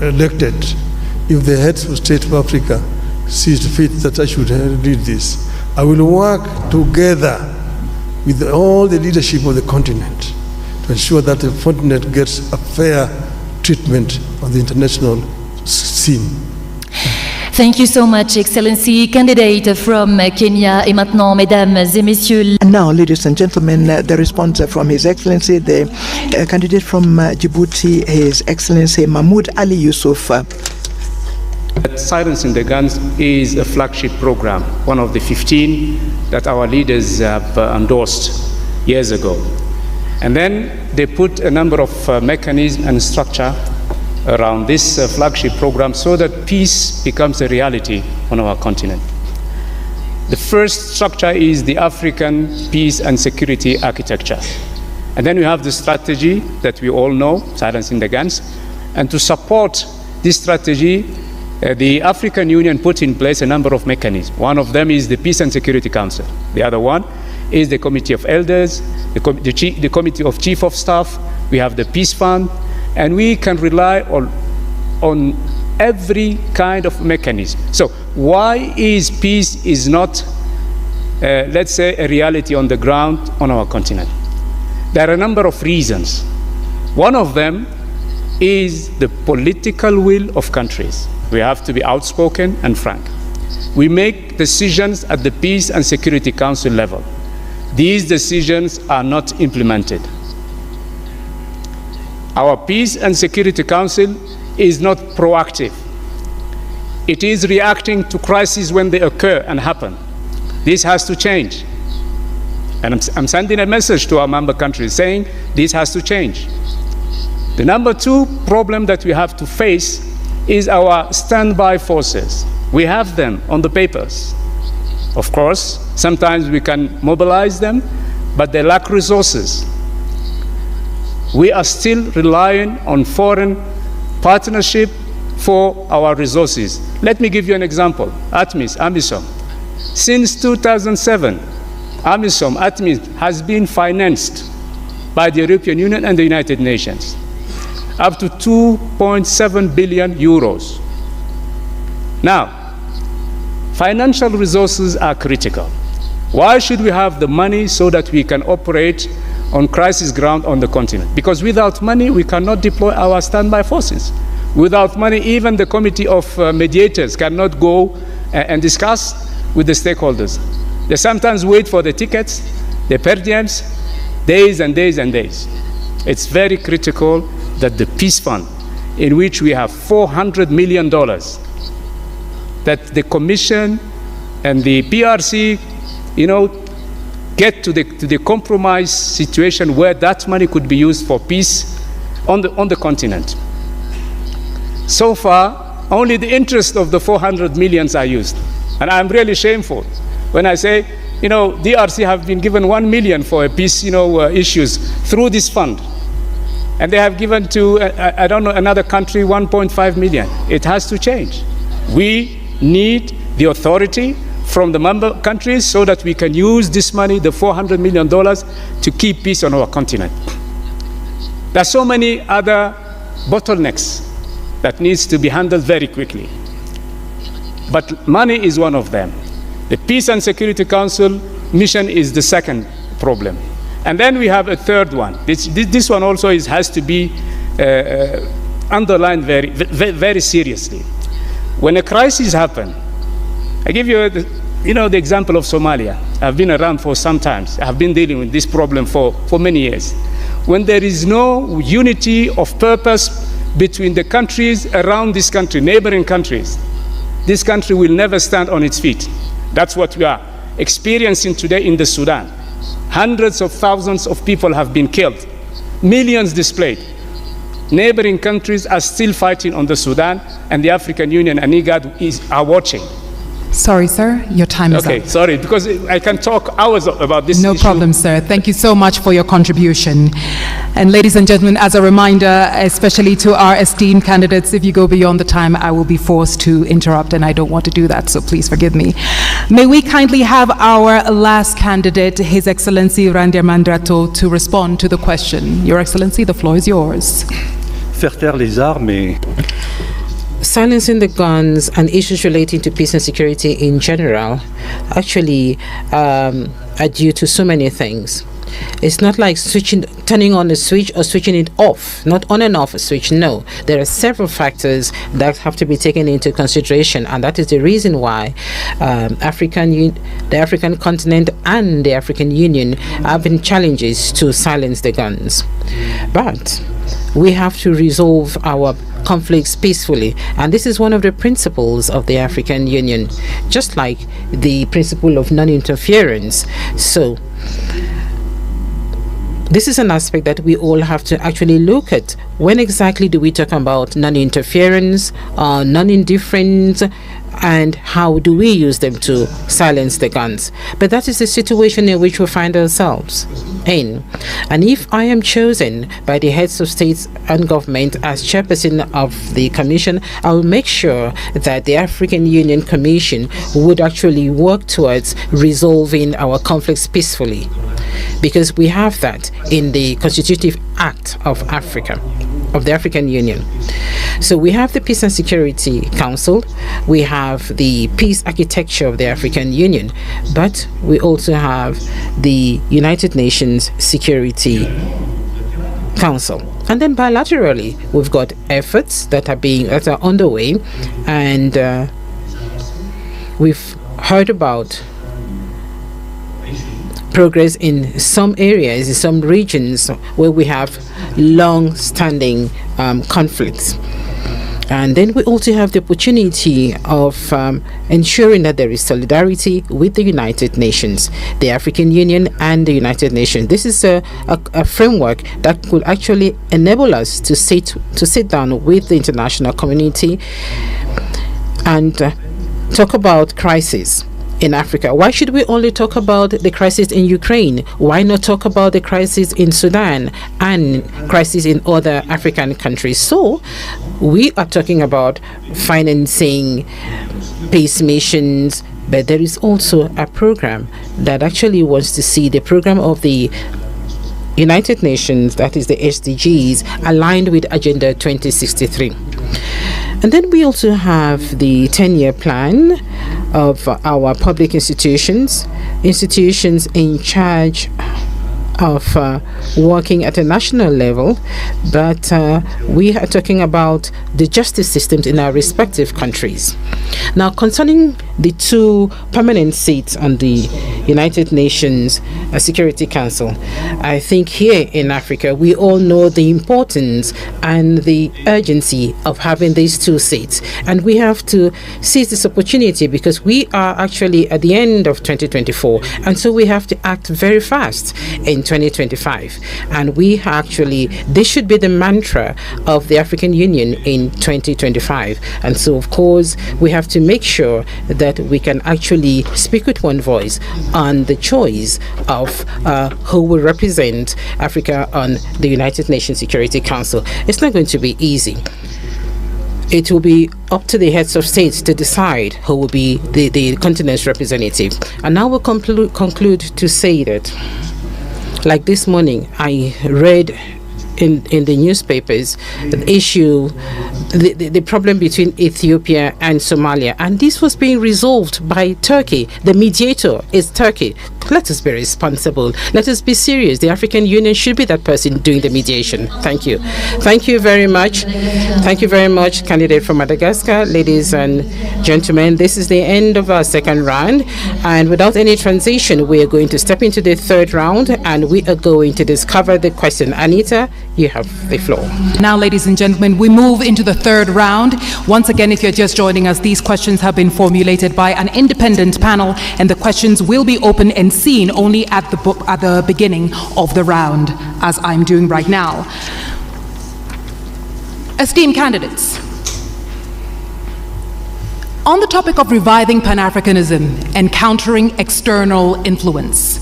elected if the heads of state of Africa sees fit that I should lead this, I will work together with all the leadership of the continent to ensure that the continent gets a fair treatment on the international scene. Thank you so much, Excellency. Candidate from Kenya. Et maintenant, mesdames et messieurs. And now, ladies and gentlemen, the response from His Excellency, the candidate from Djibouti, His Excellency Mahmoud Ali Youssouf. Silencing the Guns is a flagship program, one of the 15 that our leaders have endorsed years ago. And then they put a number of mechanisms and structure around this flagship program so that peace becomes a reality on our continent. The first structure is the African Peace and Security Architecture. And then we have the strategy that we all know, Silencing the Guns. And to support this strategy, the African Union put in place a number of mechanisms. One of them is the Peace and Security Council. The other one is the Committee of Elders, the Committee of Chief of Staff. We have the Peace Fund, and we can rely on every kind of mechanism. So why is peace is not, let's say, a reality on the ground on our continent? There are a number of reasons. One of them is the political will of countries. We have to be outspoken and frank. We make decisions at the Peace and Security Council level. These decisions are not implemented. Our Peace and Security Council is not proactive. It is reacting to crises when they occur and happen. This has to change. And I'm sending a message to our member countries saying this has to change. The number two problem that we have to face is our standby forces. We have them on the papers. Of course, sometimes we can mobilize them, but they lack resources. We are still relying on foreign partnership for our resources. Let me give you an example. AMISOM. Since 2007, AMISOM has been financed by the European Union and the United Nations, up to 2.7 billion euros. Now, financial resources are critical. Why should we have the money so that we can operate on crisis ground on the continent? Because without money, we cannot deploy our standby forces. Without money, even the committee of mediators cannot go and discuss with the stakeholders. They sometimes wait for the tickets, the per diems, days and days and days. It's very critical that the Peace Fund, in which we have $400 million, that the Commission and the PRC, get to the compromise situation where that money could be used for peace on the continent. So far, only the interest of the 400 millions are used. And I'm really shameful when I say, DRC have been given 1 million for peace, issues through this fund. And they have given to, another country 1.5 million. It has to change. We need the authority from the member countries so that we can use this money, the $400 million, to keep peace on our continent. There are so many other bottlenecks that needs to be handled very quickly. But money is one of them. The Peace and Security Council mission is the second problem. And then we have a third one. This one also has to be underlined very seriously. When a crisis happens, I give you the example of Somalia. I've been around for some time. I've been dealing with this problem for many years. When there is no unity of purpose between the countries around this country, neighboring countries, this country will never stand on its feet. That's what we are experiencing today in the Sudan. Hundreds of thousands of people have been killed, millions displaced. Neighboring countries are still fighting on the Sudan, and the African Union and IGAD are watching. Sorry, sir, your time is up. Okay, sorry, because I can talk hours about this issue. No problem, sir. Thank you so much for your contribution. And ladies and gentlemen, as a reminder, especially to our esteemed candidates, if you go beyond the time, I will be forced to interrupt, and I don't want to do that, so please forgive me. May we kindly have our last candidate, His Excellency Jandriamandrato, to respond to the question. Your Excellency, the floor is yours. Faire taire les armes et silencing the guns and issues relating to peace and security in general actually are due to so many things. It's not like turning on a switch or switching it off, not on and off a switch. No, there are several factors that have to be taken into consideration, and that is the reason why the African continent and the African Union have been challenges to silence the guns. But we have to resolve our conflicts peacefully, and this is one of the principles of the African Union, just like the principle of non-interference. So this is an aspect that we all have to actually look at. When exactly do we talk about non-interference or non-indifference, and how do we use them to silence the guns? But that is the situation in which we find ourselves in. And if I am chosen by the heads of states and government as chairperson of the commission, I will make sure that the African Union Commission would actually work towards resolving our conflicts peacefully, because we have that in the Constitutive Act of Africa, of the African Union. So we have the Peace and Security Council, we have the Peace Architecture of the African Union, but we also have the United Nations Security Council. And then bilaterally, we've got efforts that are underway, and we've heard about progress in some areas, in some regions where we have long-standing conflicts. And then we also have the opportunity of ensuring that there is solidarity with the United Nations, the African Union and the United Nations. This is a framework that could actually enable us to sit down with the international community and talk about crisis in Africa. Why should we only talk about the crisis in Ukraine? Why not talk about the crisis in Sudan and crisis in other African countries? So we are talking about financing peace missions, but there is also a program that actually wants to see the program of the United Nations, that is the SDGs, aligned with Agenda 2063. And then we also have the 10-year plan of our public institutions in charge of working at a national level, but we are talking about the justice systems in our respective countries. Now, concerning the 2 permanent seats on the United Nations Security Council, I think here in Africa we all know the importance and the urgency of having these 2 seats, and we have to seize this opportunity because we are actually at the end of 2024, and so we have to act very fast in 2025. And this should be the mantra of the African Union in 2025. And so, of course, we have to make sure that we can actually speak with one voice on the choice of who will represent Africa on the United Nations Security Council. It's not going to be easy. It will be up to the heads of states to decide who will be the continent's representative. And now we'll conclude to say that, like this morning, I read in the newspapers the problem between Ethiopia and Somalia, and this was being resolved by Turkey. The mediator is Turkey. Let us be responsible. Let us be serious. The African Union should be that person doing the mediation. Thank you. Thank you very much. Thank you very much, candidate from Madagascar. Ladies and gentlemen, this is the end of our second round, and without any transition, we are going to step into the third round, and we are going to discover the question. Anita, you have the floor. Now, ladies and gentlemen, we move into the third round. Once again, if you're just joining us, these questions have been formulated by an independent panel, and the questions will be open and seen only at the beginning of the round, as I'm doing right now. Esteemed candidates, on the topic of reviving Pan-Africanism and countering external influence,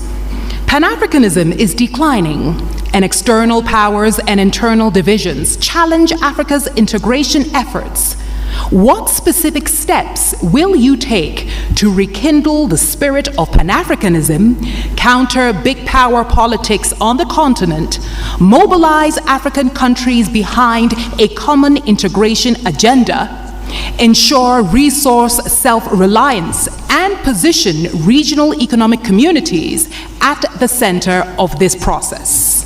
Pan-Africanism is declining, and external powers and internal divisions challenge Africa's integration efforts. What specific steps will you take to rekindle the spirit of Pan-Africanism, counter big power politics on the continent, mobilize African countries behind a common integration agenda, ensure resource self-reliance, and position regional economic communities at the center of this process.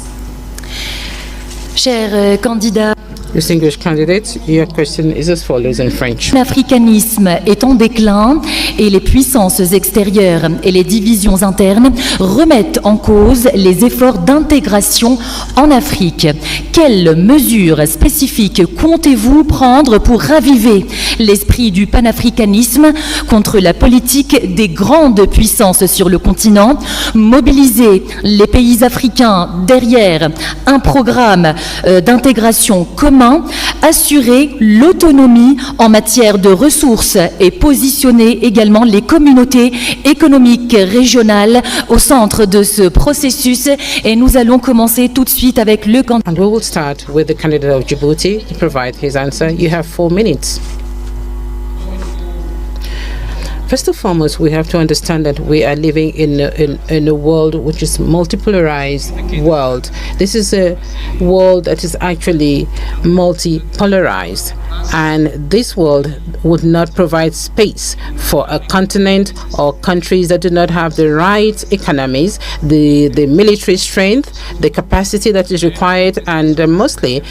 Chers candidats, Distinguished candidates, your question is as follows in French. L'africanisme est en déclin et les puissances extérieures et les divisions internes remettent en cause les efforts d'intégration en Afrique. Quelles mesures spécifiques comptez-vous prendre pour raviver l'esprit du panafricanisme contre la politique des grandes puissances sur le continent, mobiliser les pays africains derrière un programme d'intégration commun, assurer l'autonomie en matière de ressources et positionner également les communautés économiques régionales au centre de ce processus. Et nous allons commencer tout de suite avec le candidat. And we will start with the candidate of Djibouti to provide his answer. You have 4 minutes. First and foremost, we have to understand that we are living in a world which is multipolarized world. This is a world that is actually multipolarized, and this world would not provide space for a continent or countries that do not have the right economies, the military strength, the capacity that is required, and mostly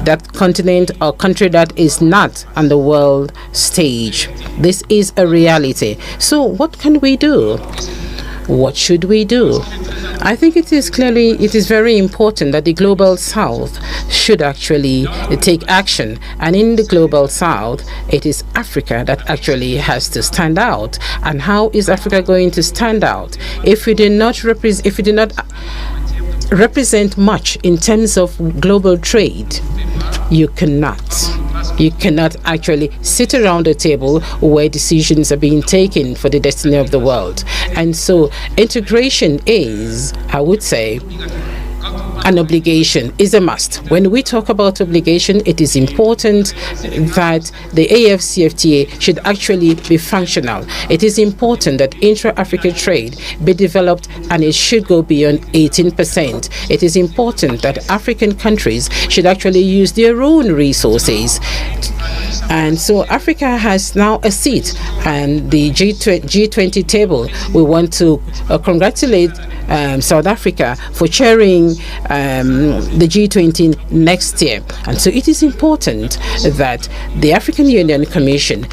that continent or country that is not on the world stage. This is a reality. So what can we do? What should we do? I think it is very important that the Global South should actually take action. And in the Global South, it is Africa that actually has to stand out. And how is Africa going to stand out? If we do not represent much in terms of global trade, you cannot actually sit around a table where decisions are being taken for the destiny of the world. And so integration is, I would say, an obligation, is a must. When we talk about obligation, it is important that the AFCFTA should actually be functional. It is important that intra-African trade be developed, and it should go beyond 18%. It is important that African countries should actually use their own resources. And so Africa has now a seat and the G20 table. We want to congratulate South Africa for chairing the G20 next year. And so it is important that the African Union Commission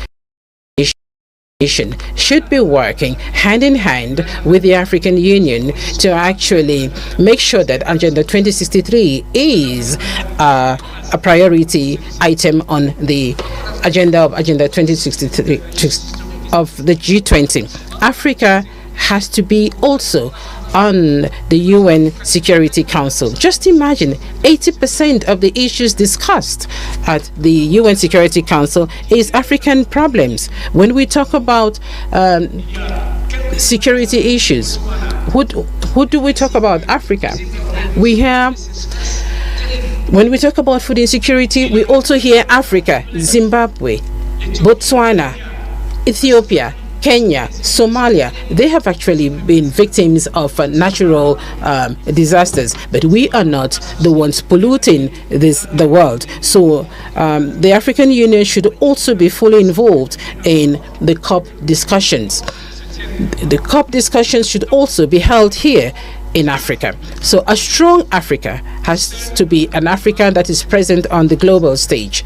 should be working hand in hand with the African Union to actually make sure that Agenda 2063 is a priority item on the agenda of Agenda 2063 of the G20. Africa has to be also on the UN Security Council. Just imagine 80% of the issues discussed at the UN Security Council is African problems. When we talk about security issues, who do we talk about? Africa. When we talk about food insecurity, we also hear Africa, Zimbabwe, Botswana, Ethiopia, Kenya, Somalia. They have actually been victims of natural disasters, but we are not the ones polluting the world. So the African Union should also be fully involved in the COP discussions. The COP discussions should also be held here in Africa. So a strong Africa has to be an Africa that is present on the global stage.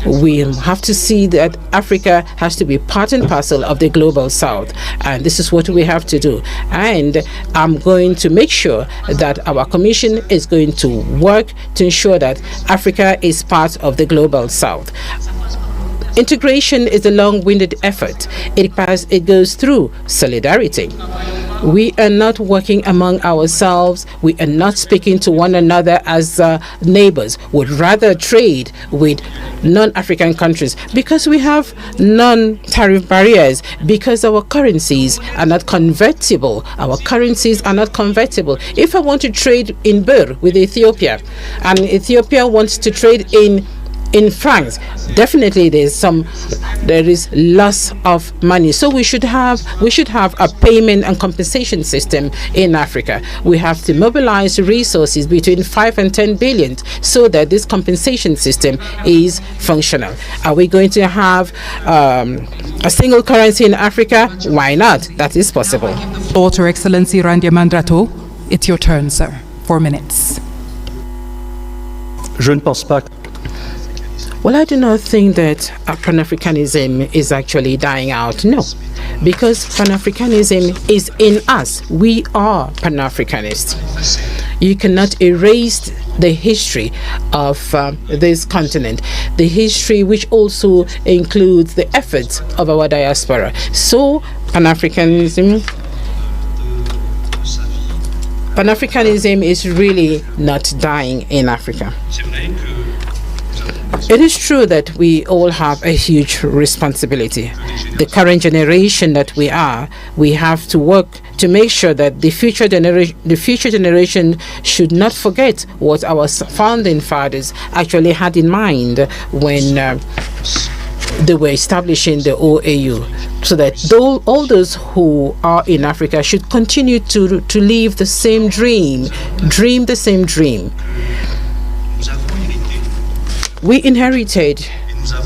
We have to see that Africa has to be part and parcel of the global South, and this is what we have to do. And I'm going to make sure that our commission is going to work to ensure that Africa is part of the global South. Integration is a long-winded effort. It goes through solidarity. We are not working among ourselves. We are not speaking to one another as neighbors. Would rather trade with non-African countries because we have non-tariff barriers, because our currencies are not convertible. Our currencies are not convertible. If I want to trade in birr with Ethiopia, and Ethiopia wants to trade in in France, definitely there is loss of money. So we should have a payment and compensation system in Africa. We have to mobilize resources between 5 and 10 billion so that this compensation system is functional. Are we going to have a single currency in Africa? Why not? That is possible. Your Excellency Jandriamandrato, it's your turn, sir. 4 minutes. Je ne pense pas. Well, I do not think that Pan-Africanism is actually dying out. No, because Pan-Africanism is in us. We are Pan-Africanists. You cannot erase the history of this continent, the history which also includes the efforts of our diaspora. So Pan-Africanism is really not dying in Africa. It is true that we all have a huge responsibility. The current generation that we have to work to make sure that the future generation should not forget what our founding fathers actually had in mind when they were establishing the OAU, so that all those who are in Africa should continue to live the same dream the same dream. We inherited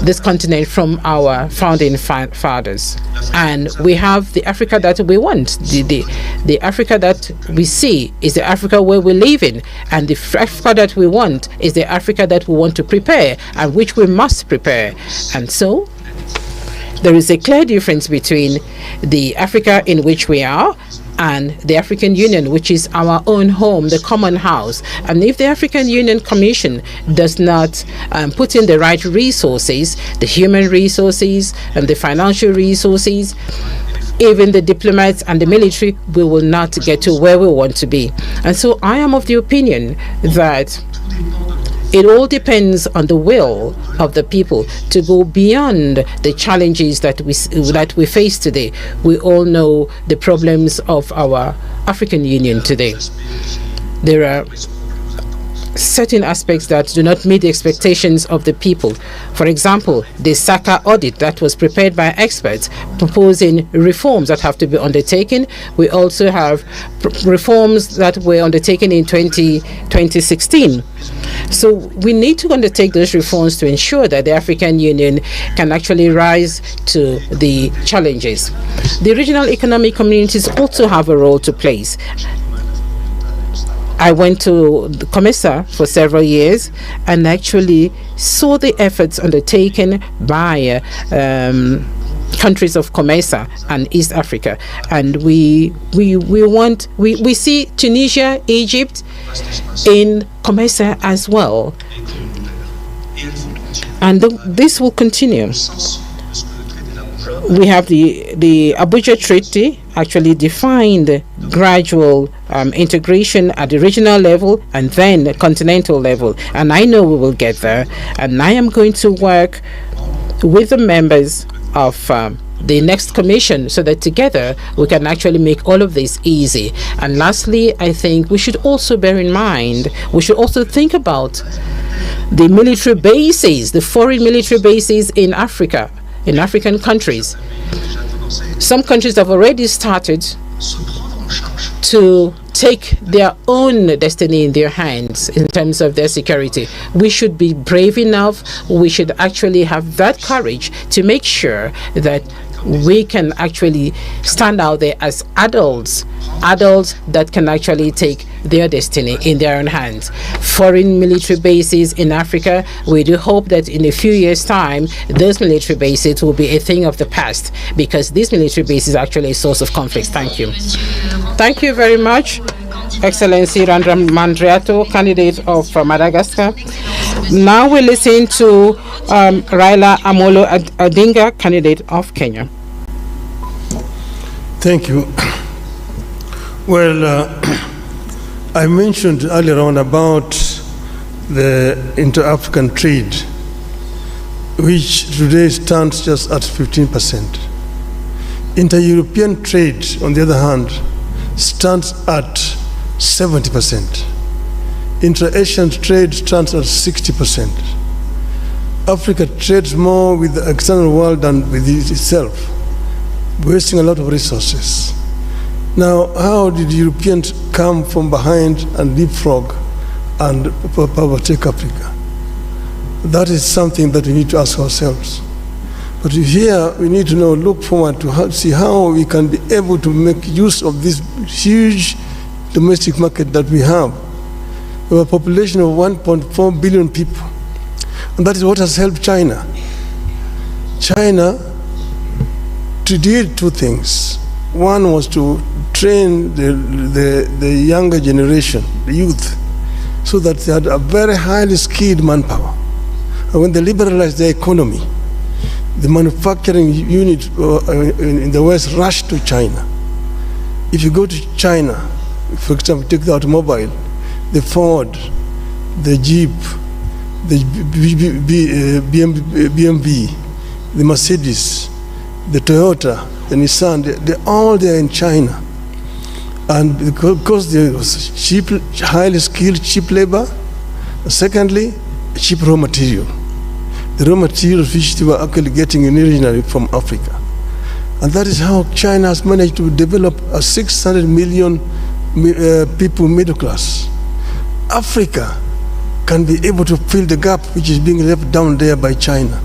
this continent from our founding fathers, and we have the Africa that we want. The Africa that we see is the Africa where we live in, and the Africa that we want is the Africa that we want to prepare and which we must prepare. And so there is a clear difference between the Africa in which we are and the African Union, which is our own home, the common house. And if the African Union Commission does not put in the right resources, the human resources and the financial resources, even the diplomats and the military, we will not get to where we want to be. And so I am of the opinion that it all depends on the will of the people to go beyond the challenges that we face today. We all know the problems of our African Union today. There are certain aspects that do not meet the expectations of the people. For example, the SACA audit that was prepared by experts proposing reforms that have to be undertaken. We also have reforms that were undertaken in 2016. So we need to undertake those reforms to ensure that the African Union can actually rise to the challenges. The regional economic communities also have a role to play. I went to COMESA for several years and actually saw the efforts undertaken by countries of COMESA and East Africa, and we see Tunisia, Egypt in COMESA as well, and this will continue. We have the Abuja Treaty actually defined gradual integration at the regional level and then the continental level, and I know we will get there, and I am going to work with the members of the next commission so that together we can actually make all of this easy. And lastly, I think we should also bear in mind, we should also think about the military bases, the foreign military bases in Africa, in African countries. Some countries have already started to take their own destiny in their hands in terms of their security. We should be brave enough, we should actually have that courage to make sure that we can actually stand out there as adults that can actually take their destiny in their own hands. Foreign military bases in Africa, we do hope that in a few years' time, those military bases will be a thing of the past, because these military bases are actually a source of conflict. Thank you. Thank you very much, Excellency Jandriamandrato, candidate of Madagascar. Now we listen to Raila Amolo Odinga, candidate of Kenya. Thank you. Well, I mentioned earlier on about the inter-African trade, which today stands just at 15%. Inter-European trade, on the other hand, stands at 70%. Inter-Asian trade stands at 60%. Africa trades more with the external world than with itself, wasting a lot of resources. Now, how did Europeans come from behind and leapfrog and overtake Africa? That is something that we need to ask ourselves. But here we need to now look forward to see how we can be able to make use of this huge domestic market that we have. We have a population of 1.4 billion people. And that is what has helped China. China did two things. One was to train the younger generation, the youth, so that they had a very highly skilled manpower. And when they liberalized their economy, the manufacturing unit in the West rushed to China. If you go to China, for example, take the automobile, the Ford, the Jeep, the BMW, the Mercedes, the Toyota, the Nissan, they're all there in China. And because there was cheap, highly skilled, cheap labor, secondly, cheap raw material. The raw materials which they were actually getting originally from Africa. And that is how China has managed to develop a 600 million people middle class. Africa can be able to fill the gap which is being left down there by China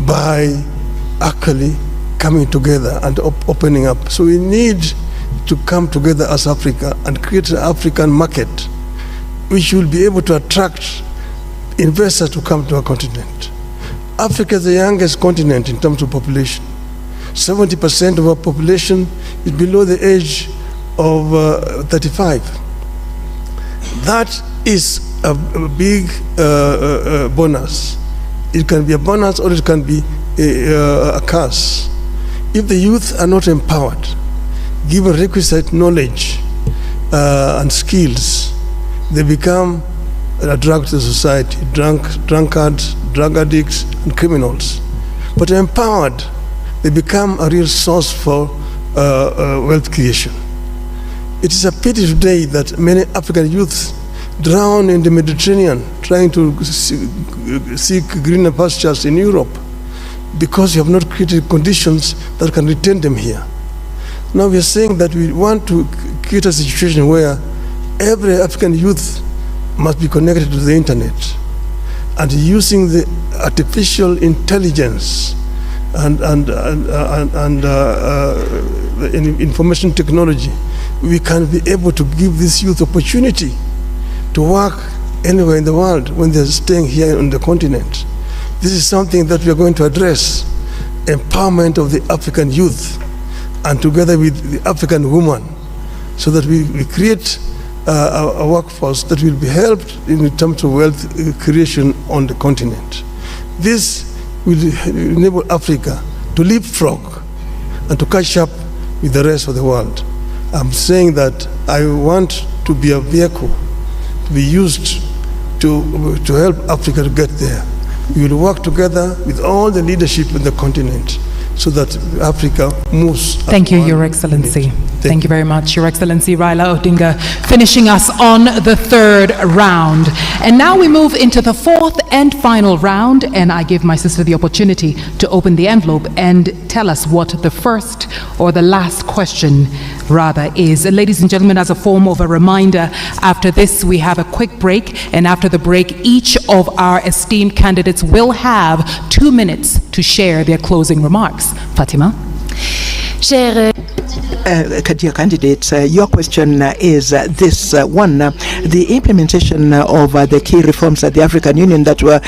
by actually coming together and opening up. So we need to come together as Africa and create an African market which will be able to attract investors to come to our continent. Africa is the youngest continent in terms of population. 70% of our population is below the age of 35. That is a big bonus. It can be a bonus or it can be a curse. If the youth are not empowered, given requisite knowledge and skills, they become a drug to society, drunkards, drug addicts, and criminals. But empowered, they become a real source for wealth creation. It is a pity today that many African youths drown in the Mediterranean trying to seek greener pastures in Europe because you have not created conditions that can retain them here. Now we are saying that we want to create a situation where every African youth must be connected to the internet, and using the artificial intelligence and information technology, we can be able to give this youth opportunity to work anywhere in the world when they're staying here on the continent. This is something that we are going to address, empowerment of the African youth, and together with the African woman, so that we create a workforce that will be helped in terms of wealth creation on the continent. This will enable Africa to leapfrog and to catch up with the rest of the world. I'm saying that I want to be a vehicle to be used to help Africa to get there. We will work together with all the leadership in the continent so that Africa moves. Thank you, Your Excellency. Thank you very much, Your Excellency Raila Odinga, finishing us on the third round. And now we move into the fourth and final round, and I give my sister the opportunity to open the envelope and tell us what the first or the last question rather is. Ladies and gentlemen, as a form of a reminder, after this we have a quick break, and after the break each of our esteemed candidates will have 2 minutes to share their closing remarks. Fatima? Dear candidates, your question is this one. The implementation of the key reforms at the African Union that were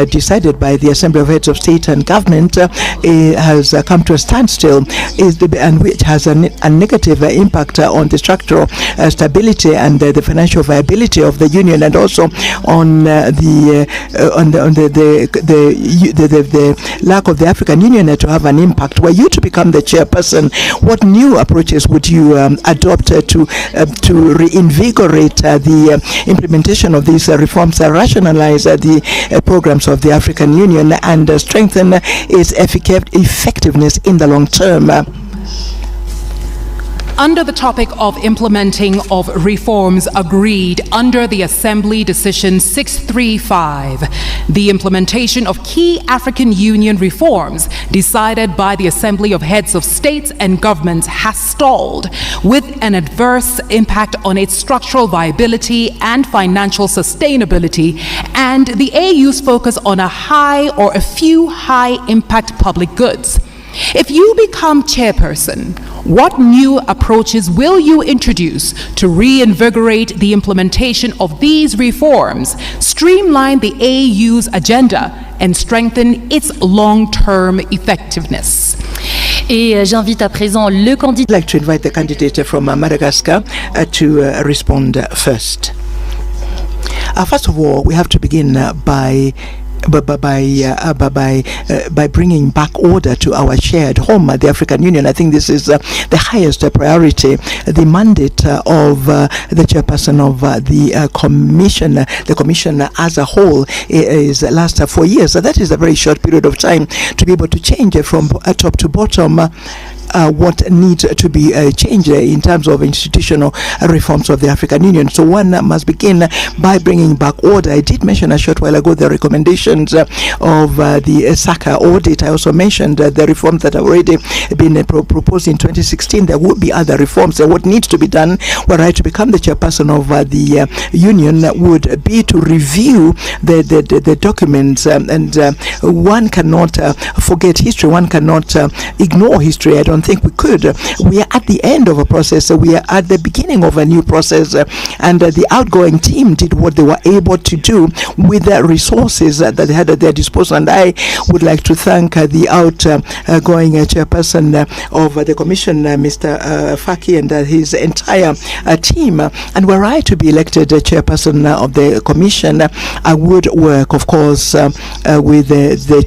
decided by the Assembly of Heads of State and Government has come to a standstill, and which has a negative impact on the structural stability and the financial viability of the Union, and also on the lack of the African Union to have an impact. Were you to become the chairperson, what new approaches would you adopt to reinvigorate the implementation of these reforms, rationalize the programs of the African Union, and strengthen its effectiveness in the long term? Under the topic of implementing of reforms agreed under the Assembly Decision 635, the implementation of key African Union reforms decided by the Assembly of Heads of States and Governments has stalled, with an adverse impact on its structural viability and financial sustainability, and the AU's focus on a few high-impact public goods. If you become chairperson, what new approaches will you introduce to reinvigorate the implementation of these reforms, streamline the AU's agenda, and strengthen its long-term effectiveness? Et j'invite à présent le candidat. I'd like to invite the candidate from Madagascar to respond first. First of all, we have to begin by bringing back order to our shared home, the African Union. I think this is the highest priority. The mandate of the chairperson of the commission as a whole is last 4 years. So that is a very short period of time to be able to change from top to bottom what needs to be changed in terms of institutional reforms of the African Union. So one must begin by bringing back order. I did mention a short while ago the recommendations of the SACA audit. I also mentioned the reforms that have already been proposed in 2016. There would be other reforms. What needs to be done were I to become the chairperson of the union would be to review the documents, and one cannot forget history. One cannot ignore history. I don't think we could. We are at the end of a process. We are at the beginning of a new process, and the outgoing team did what they were able to do with the resources that they had at their disposal. And I would like to thank the outgoing chairperson of the commission, Mr. Faki, and his entire team. And were I to be elected chairperson of the commission, I would work, of course, with the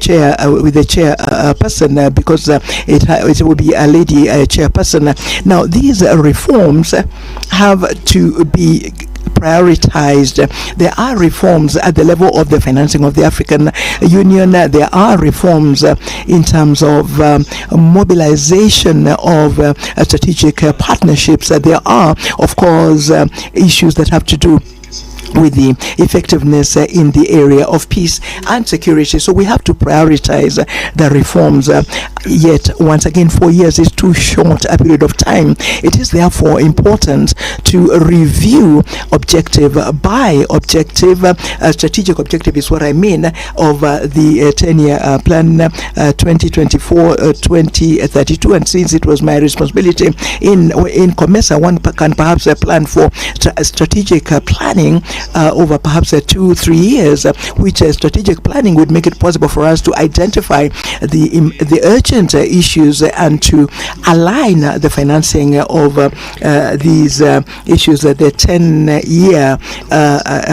chairperson, because it will be a lady chairperson. Now, these reforms have to be prioritized. There are reforms at the level of the financing of the African Union. There are reforms in terms of mobilization of strategic partnerships. There are, of course, issues that have to do with the effectiveness in the area of peace and security. So we have to prioritize the reforms. Yet, once again, 4 years is too short a period of time. It is therefore important to review objective by objective. Strategic objective is what I mean of the 10-year plan 2024-2032. And since it was my responsibility in COMESA, one can perhaps plan for strategic planning over perhaps 2-3 years, which strategic planning would make it possible for us to identify the urgent issues and to align the financing of these issues. The 10-year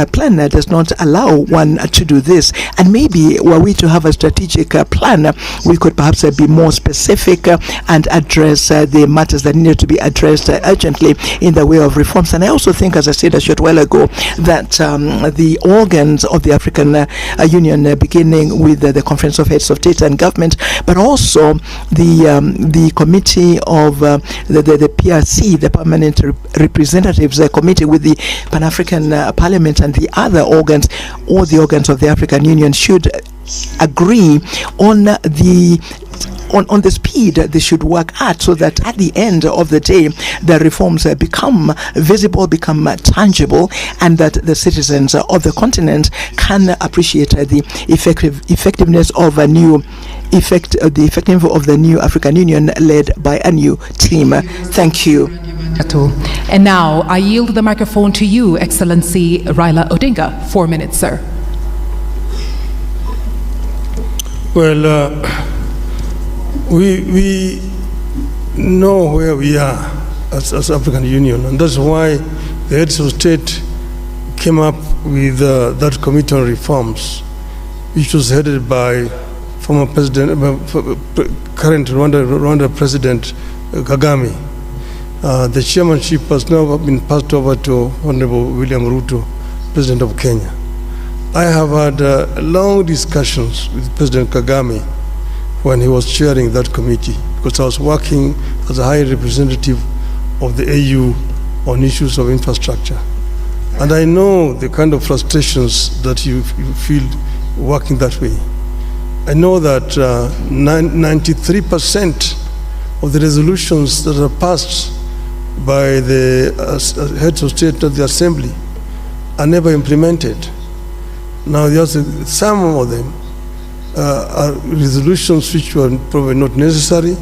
plan does not allow one to do this. And maybe were we to have a strategic plan, we could perhaps be more specific and address the matters that need to be addressed urgently in the way of reforms. And I also think, as I said a short while ago, that the organs of the African Union, beginning with the Conference of Heads of State and Government, but also the committee of the PRC, the Permanent Representatives Committee, with the Pan-African Parliament and the other organs, all the organs of the African Union should agree on the speed they should work at, so that at the end of the day the reforms become visible, become tangible, and that the citizens of the continent can appreciate the effectiveness of a new of the new African Union led by a new team. Thank you. And now I yield the microphone to you, Excellency Raila Odinga. 4 minutes, sir. Well, we know where we are as African Union, and that's why the heads of state came up with that committee on reforms, which was headed by former president, current Rwanda President Kagame. The chairmanship has now been passed over to Honorable William Ruto, President of Kenya. I have had long discussions with President Kagame when he was chairing that committee, because I was working as a high representative of the AU on issues of infrastructure. And I know the kind of frustrations that you feel working that way. I know that 93% of the resolutions that are passed by the heads of state of the assembly are never implemented. Now, some of them are resolutions which were probably not necessary.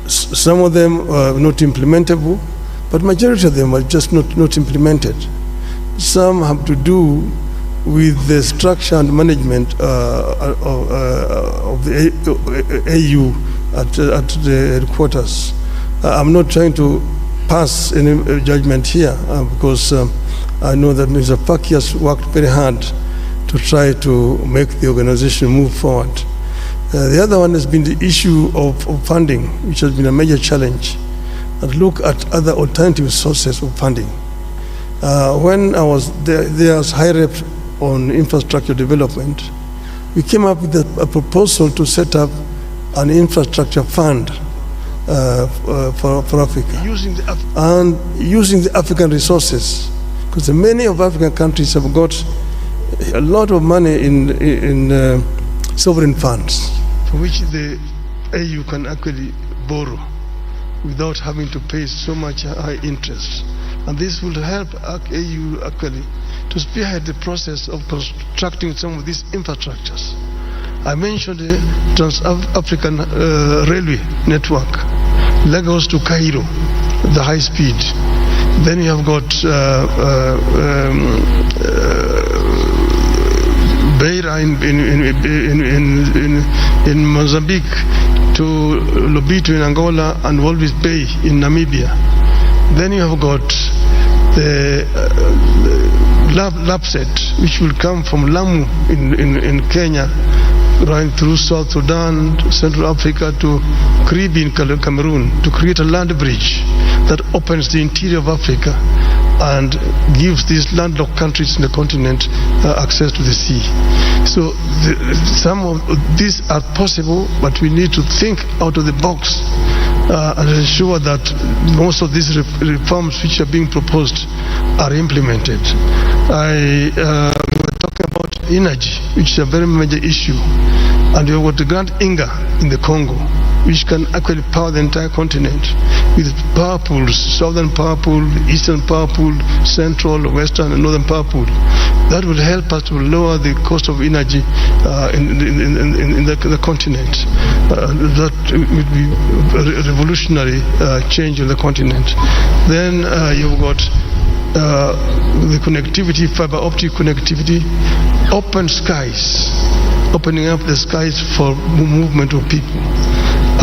Some of them are not implementable, but majority of them are just not implemented. Some have to do with the structure and management of the AU at the headquarters. I'm not trying to pass any judgment here because I know that Mr. Paki has worked very hard to try to make the organization move forward. The other one has been the issue of funding, which has been a major challenge, and look at other alternative sources of funding. When I was there as high rep on infrastructure development, we came up with a proposal to set up an infrastructure fund for Africa, using the African resources, because many of African countries have got a lot of money in sovereign funds, for which the AU can actually borrow without having to pay so much high interest. And this will help AU actually to spearhead the process of constructing some of these infrastructures. I mentioned the Trans-African railway network, Lagos to Cairo, the high speed. Then you have got Beira in Mozambique to Lobito in Angola and Walvis Bay in Namibia. Then you have got the LAPSET, which will come from Lamu in Kenya, running through South Sudan, Central Africa to Caribbean Cameroon, to create a land bridge that opens the interior of Africa and gives these landlocked countries in the continent access to the sea. So some of these are possible, but we need to think out of the box and ensure that most of these reforms which are being proposed are implemented. We were talking about energy, which is a very major issue, and we have got the Grand Inga in the Congo, which can actually power the entire continent with power pools, southern power pool, eastern power pool, central, western and northern power pool. That will help us to lower the cost of energy in the continent. That would be a revolutionary change on the continent. Then you've got the connectivity, fiber optic connectivity, open skies, opening up the skies for movement of people,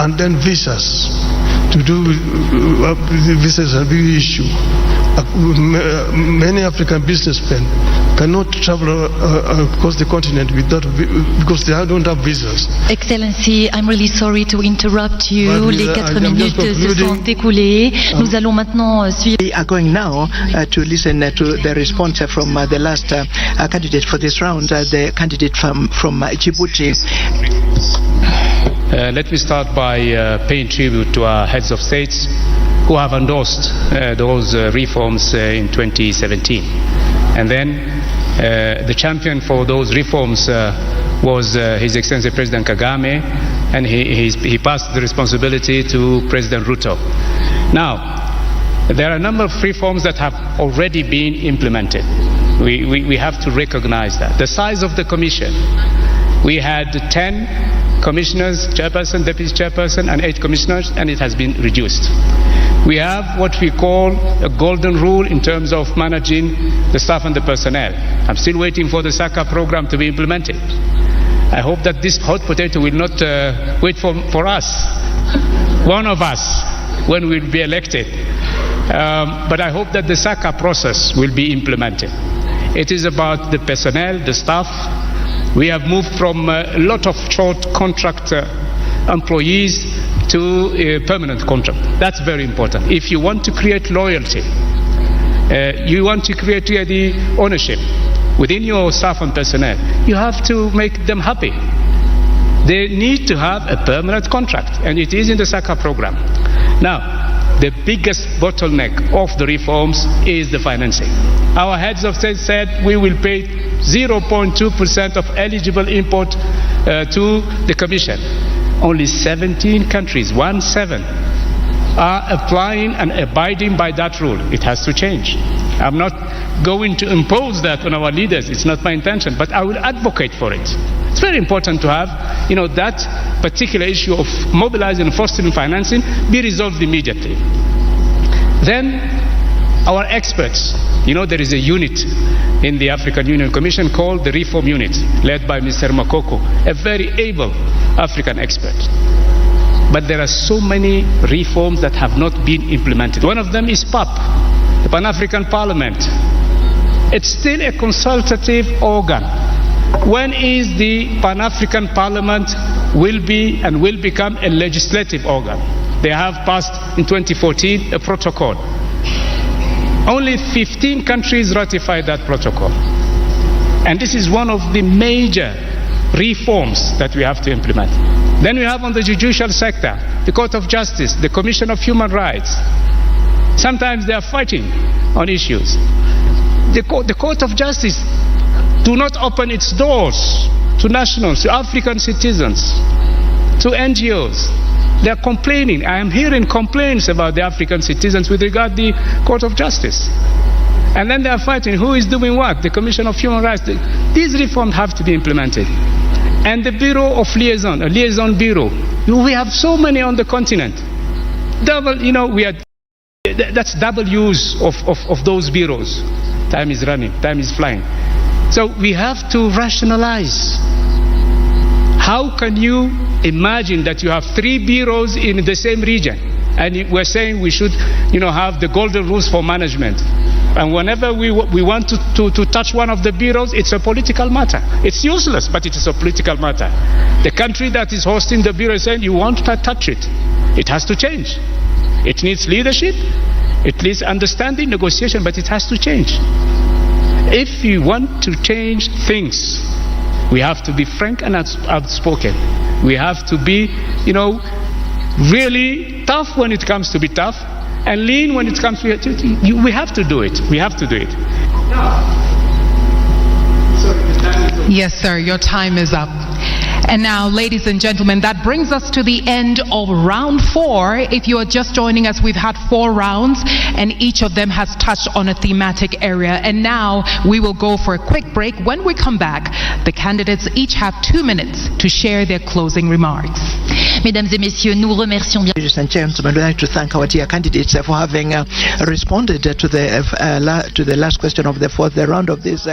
and then visas. To do visas is a big issue. Many African businessmen cannot travel across the continent without, because they don't have visas. Excellency, I'm really sorry to interrupt you. Les 4 minutes se sont écoulées. Nous allons maintenant suivre. We are going now to listen to the response from the last candidate for this round, the candidate from Djibouti. Let me start by paying tribute to our heads of states who have endorsed those reforms in 2017. And then the champion for those reforms was His Excellency President Kagame, and he passed the responsibility to President Ruto. Now, there are a number of reforms that have already been implemented. We have to recognize that. The size of the commission, we had 10 commissioners, chairperson, deputy chairperson, and 8 commissioners, and it has been reduced. We have what we call a golden rule in terms of managing the staff and the personnel. I'm still waiting for the SACA program to be implemented. I hope that this hot potato will not wait for us, one of us, when we'll be elected. But I hope that the SACA process will be implemented. It is about the personnel, the staff. We have moved from a lot of short contract employees to a permanent contract. That's very important. If you want to create loyalty, you want to create the ownership within your staff and personnel, you have to make them happy. They need to have a permanent contract, and it is in the SACA program. Now, the biggest bottleneck of the reforms is the financing. Our heads of state said we will pay 0.2% of eligible import to the Commission. Only 17 countries, 17, are applying and abiding by that rule. It has to change. I'm not going to impose that on our leaders. It's not my intention, but I will advocate for it. It's very important to have, that particular issue of mobilizing and fostering financing be resolved immediately. Then, our experts, there is a unit in the African Union Commission called the Reform Unit, led by Mr. Makoko, a very able African expert. But there are so many reforms that have not been implemented. One of them is PAP, the Pan-African Parliament. It's still a consultative organ. When is the Pan-African Parliament will become a legislative organ? They have passed in 2014 a protocol. Only 15 countries ratified that protocol. And this is one of the major reforms that we have to implement. Then we have on the judicial sector, the Court of Justice, the Commission of Human Rights. Sometimes they are fighting on issues. The Court of Justice do not open its doors to nationals, to African citizens, to NGOs. They are complaining. I am hearing complaints about the African citizens with regard to the Court of Justice. And then they are fighting. Who is doing what? The Commission of Human Rights. These reforms have to be implemented. And the Bureau of Liaison, a liaison bureau. We have so many on the continent. That's double use of those bureaus. Time is running, time is flying. So we have to rationalize. How can you imagine that you have 3 bureaus in the same region? And we're saying we should, have the golden rules for management. And whenever we want to touch one of the bureaus, it's a political matter. It's useless, but it is a political matter. The country that is hosting the bureau is saying, you won't touch it. It has to change. It needs leadership, it needs understanding, negotiation, but it has to change. If you want to change things, we have to be frank and outspoken. We have to be, really tough when it comes to be tough, and lean when it comes to we have to do it. We have to do it. Yes, sir, your time is up. And now, ladies and gentlemen, that brings us to the end of round 4. If you are just joining us, we've had 4 rounds, and each of them has touched on a thematic area. And now we will go for a quick break. When we come back, the candidates each have 2 minutes to share their closing remarks. Mesdames et messieurs, nous remercions bien. Ladies and gentlemen, we'd like to thank our dear candidates for having responded to the last question of the 4th round of this.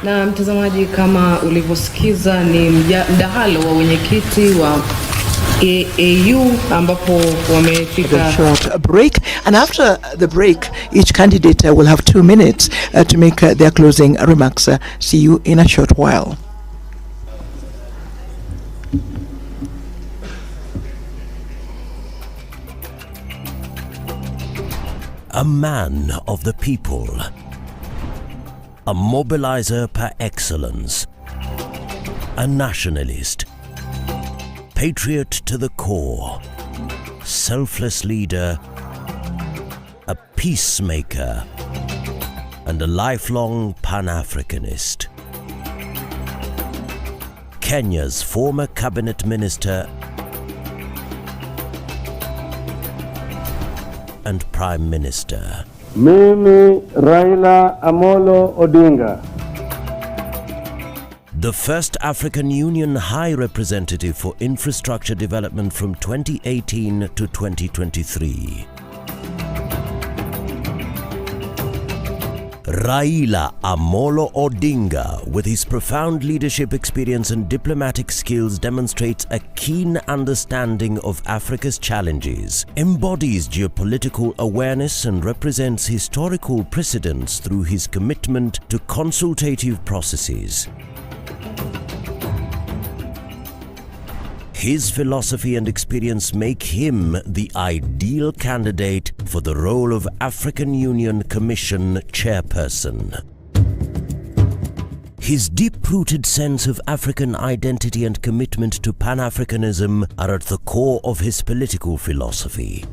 Na mtazamaji, kama ulivyosikiza ni mdahalo wa wenyekiti wa AU ambapo wamefika short break, and after the break each candidate will have 2 minutes to make their closing remarks. See you in a short while. A man of the people, a mobilizer par excellence, a nationalist, patriot to the core, selfless leader, a peacemaker, and a lifelong Pan-Africanist. Kenya's former cabinet minister and Prime Minister. Mimi Raila Amolo Odinga. The first African Union High Representative for Infrastructure Development from 2018 to 2023. Raila Amolo Odinga, with his profound leadership experience and diplomatic skills, demonstrates a keen understanding of Africa's challenges, embodies geopolitical awareness, and represents historical precedents through his commitment to consultative processes. His philosophy and experience make him the ideal candidate for the role of African Union Commission chairperson. His deep-rooted sense of African identity and commitment to Pan-Africanism are at the core of his political philosophy.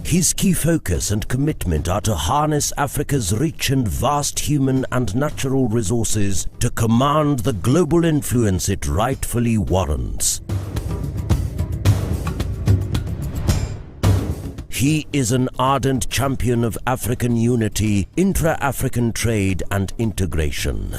His key focus and commitment are to harness Africa's rich and vast human and natural resources to command the global influence it rightfully warrants. He is an ardent champion of African unity, intra-African trade and integration.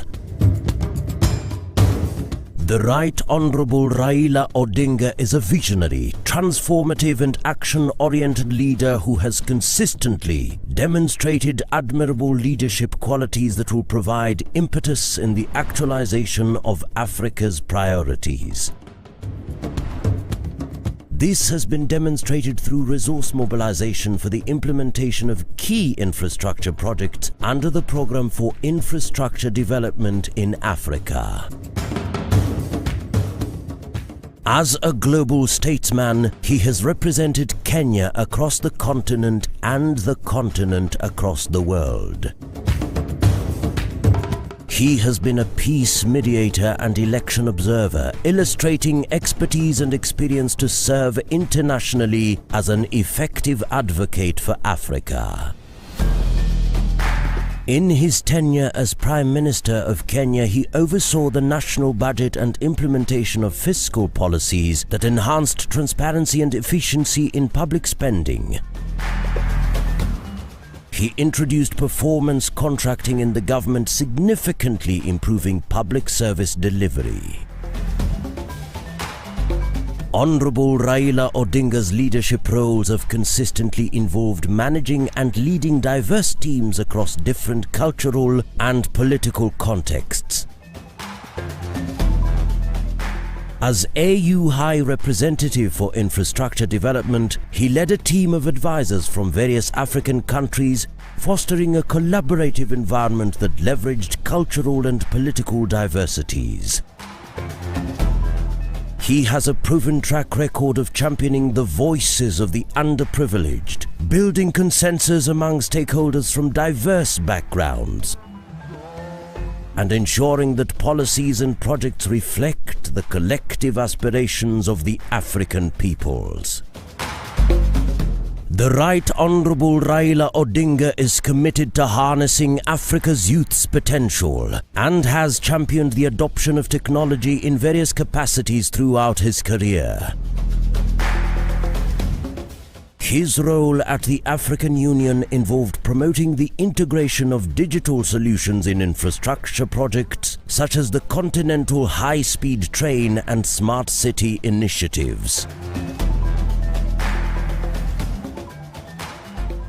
The Right Honourable Raila Odinga is a visionary, transformative and action-oriented leader who has consistently demonstrated admirable leadership qualities that will provide impetus in the actualization of Africa's priorities. This has been demonstrated through resource mobilization for the implementation of key infrastructure projects under the Programme for Infrastructure Development in Africa. As a global statesman, he has represented Kenya across the continent and the continent across the world. He has been a peace mediator and election observer, illustrating expertise and experience to serve internationally as an effective advocate for Africa. In his tenure as Prime Minister of Kenya, he oversaw the national budget and implementation of fiscal policies that enhanced transparency and efficiency in public spending. He introduced performance contracting in the government, significantly improving public service delivery. Honourable Raila Odinga's leadership roles have consistently involved managing and leading diverse teams across different cultural and political contexts. As AU High Representative for Infrastructure Development, he led a team of advisors from various African countries, fostering a collaborative environment that leveraged cultural and political diversities. He has a proven track record of championing the voices of the underprivileged, building consensus among stakeholders from diverse backgrounds, and ensuring that policies and projects reflect the collective aspirations of the African peoples. The Right Honourable Raila Odinga is committed to harnessing Africa's youth's potential and has championed the adoption of technology in various capacities throughout his career. His role at the African Union involved promoting the integration of digital solutions in infrastructure projects such as the Continental High-Speed Train and Smart City initiatives.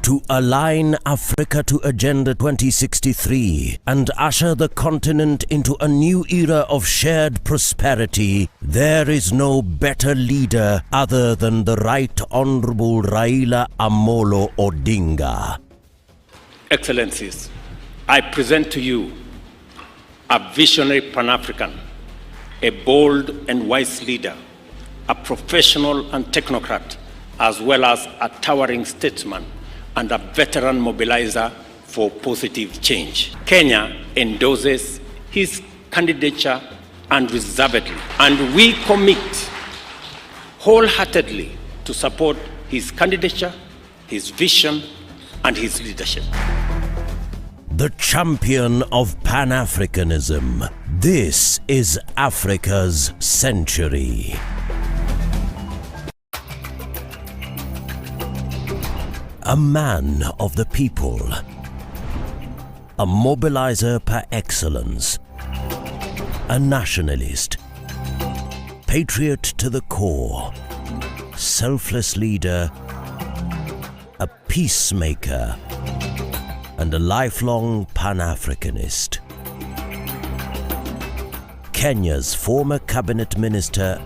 To align Africa to Agenda 2063 and usher the continent into a new era of shared prosperity, there is no better leader other than the Right Honourable Raila Amolo Odinga. Excellencies, I present to you a visionary Pan-African, a bold and wise leader, a professional and technocrat, as well as a towering statesman and a veteran mobilizer for positive change. Kenya endorses his candidature unreservedly, and we commit wholeheartedly to support his candidature, his vision, and his leadership. The champion of Pan-Africanism. This is Africa's century. A man of the people, a mobilizer par excellence, a nationalist, patriot to the core, selfless leader, a peacemaker, and a lifelong Pan-Africanist. Kenya's former cabinet minister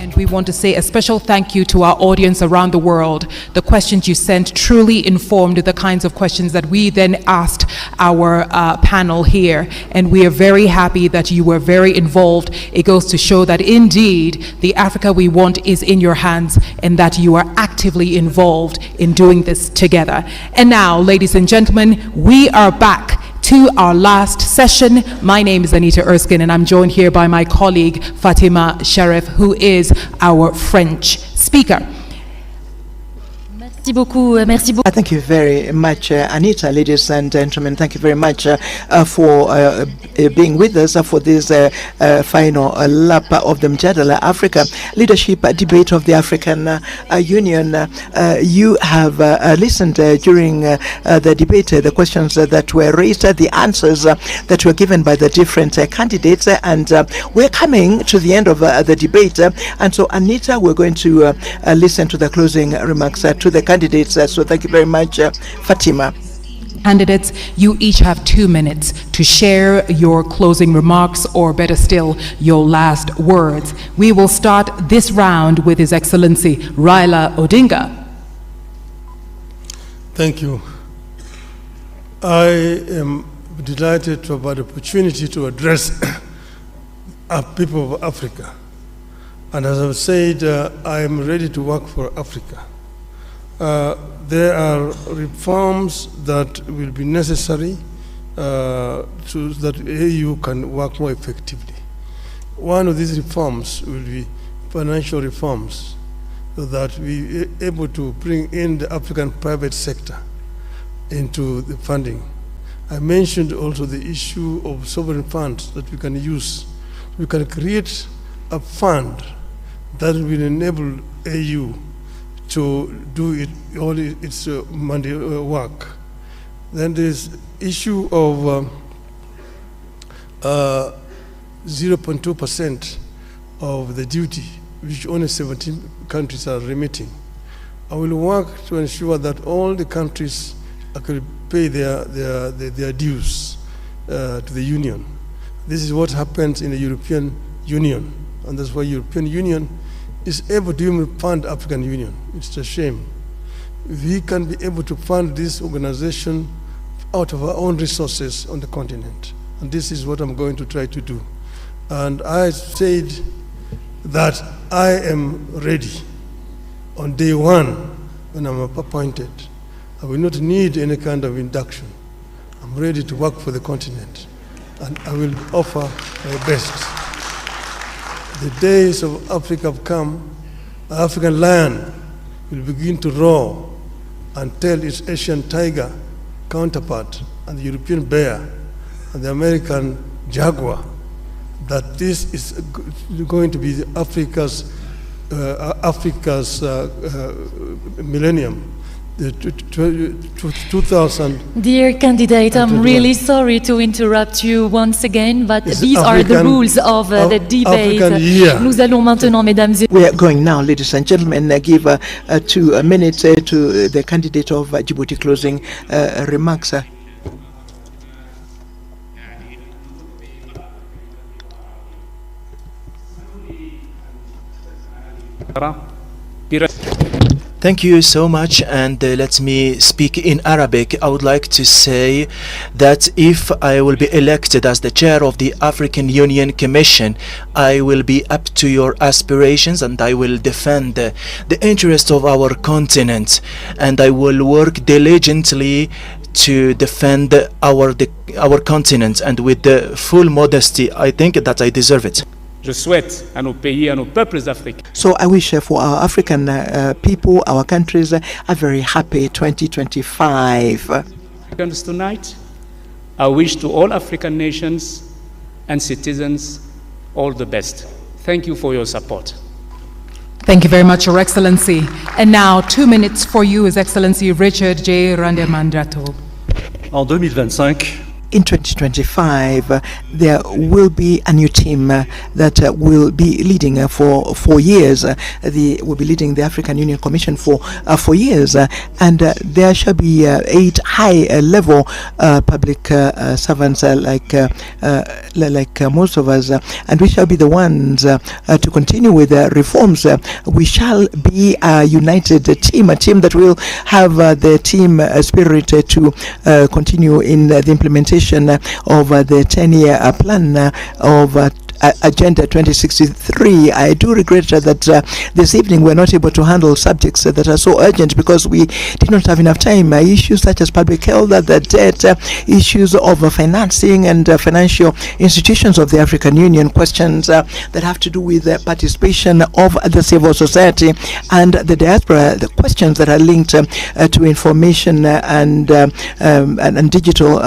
And we want to say a special thank you to our audience around the world. The questions you sent truly informed the kinds of questions that we then asked our panel here. And we are very happy that you were very involved. It goes to show that indeed the Africa we want is in your hands and that you are actively involved in doing this together. And now, ladies and gentlemen, we are back to our last session. My name is Anita Erskine, and I'm joined here by my colleague Fatima Sharif, who is our French speaker. Merci beaucoup. Merci beaucoup. Thank you very much, Anita. Ladies and gentlemen, thank you very much for being with us for this final lap of the Mjadala Africa Leadership Debate of the African Union. You have listened during the debate, the questions that were raised, the answers that were given by the different candidates, and we're coming to the end of the debate. And so, Anita, we're going to listen to the closing remarks to the candidates. So thank you very much, Fatima. Candidates, you each have 2 minutes to share your closing remarks, or better still, your last words. We will start this round with His Excellency Raila Odinga. Thank you. I am delighted to have the opportunity to address our people of Africa. And as I've said, I am ready to work for Africa. There are reforms that will be necessary so that AU can work more effectively. One of these reforms will be financial reforms, so that we are able to bring in the African private sector into the funding. I mentioned also the issue of sovereign funds that we can use. We can create a fund that will enable AU to do all its money work. Then there's issue of 0.2% of the duty, which only 17 countries are remitting. I will work to ensure that all the countries actually pay their dues to the Union. This is what happens in the European Union, and that's why European Union is able to even fund African Union. It's a shame. We can be able to fund this organization out of our own resources on the continent. And this is what I'm going to try to do. And I said that I am ready on day one when I'm appointed. I will not need any kind of induction. I'm ready to work for the continent. And I will offer my best. The days of Africa have come. The African lion will begin to roar and tell its Asian tiger counterpart and the European bear and the American jaguar that this is going to be Africa's millennium. The 2000. Dear candidate, I'm really sorry to interrupt you once again, but these are the rules of the debate. Nous allons maintenant, mesdames et we are going now, ladies and gentlemen, give 2 minutes to the candidate of Djibouti closing remarks. Thank you so much, and let me speak in Arabic. I would like to say that if I will be elected as the chair of the African Union Commission, I will be up to your aspirations, and I will defend the interests of our continent, and I will work diligently to defend our continent, and with the full modesty, I think that I deserve it. Je souhaite à nos pays, à nos peuples africains. So I wish for our African people, our countries, a very happy 2025. Africans tonight, I wish to all African nations and citizens all the best. Thank you for your support. Thank you very much, Your Excellency. And now 2 minutes for you, His Excellency Richard J. Jandriamandrato. En 2025, in 2025, there will be a new team that will be leading for 4 years. Will be leading the African Union Commission for 4 years, and there shall be 8 high-level public servants like most of us, and we shall be the ones to continue with reforms. We shall be a united team, a team that will have the team spirit to continue in the implementation of the 10-year plan of Agenda 2063. I do regret that this evening we're not able to handle subjects that are so urgent because we did not have enough time. Issues such as public health, the debt, issues of financing and financial institutions of the African Union, questions that have to do with the participation of the civil society and the diaspora, the questions that are linked to information and digital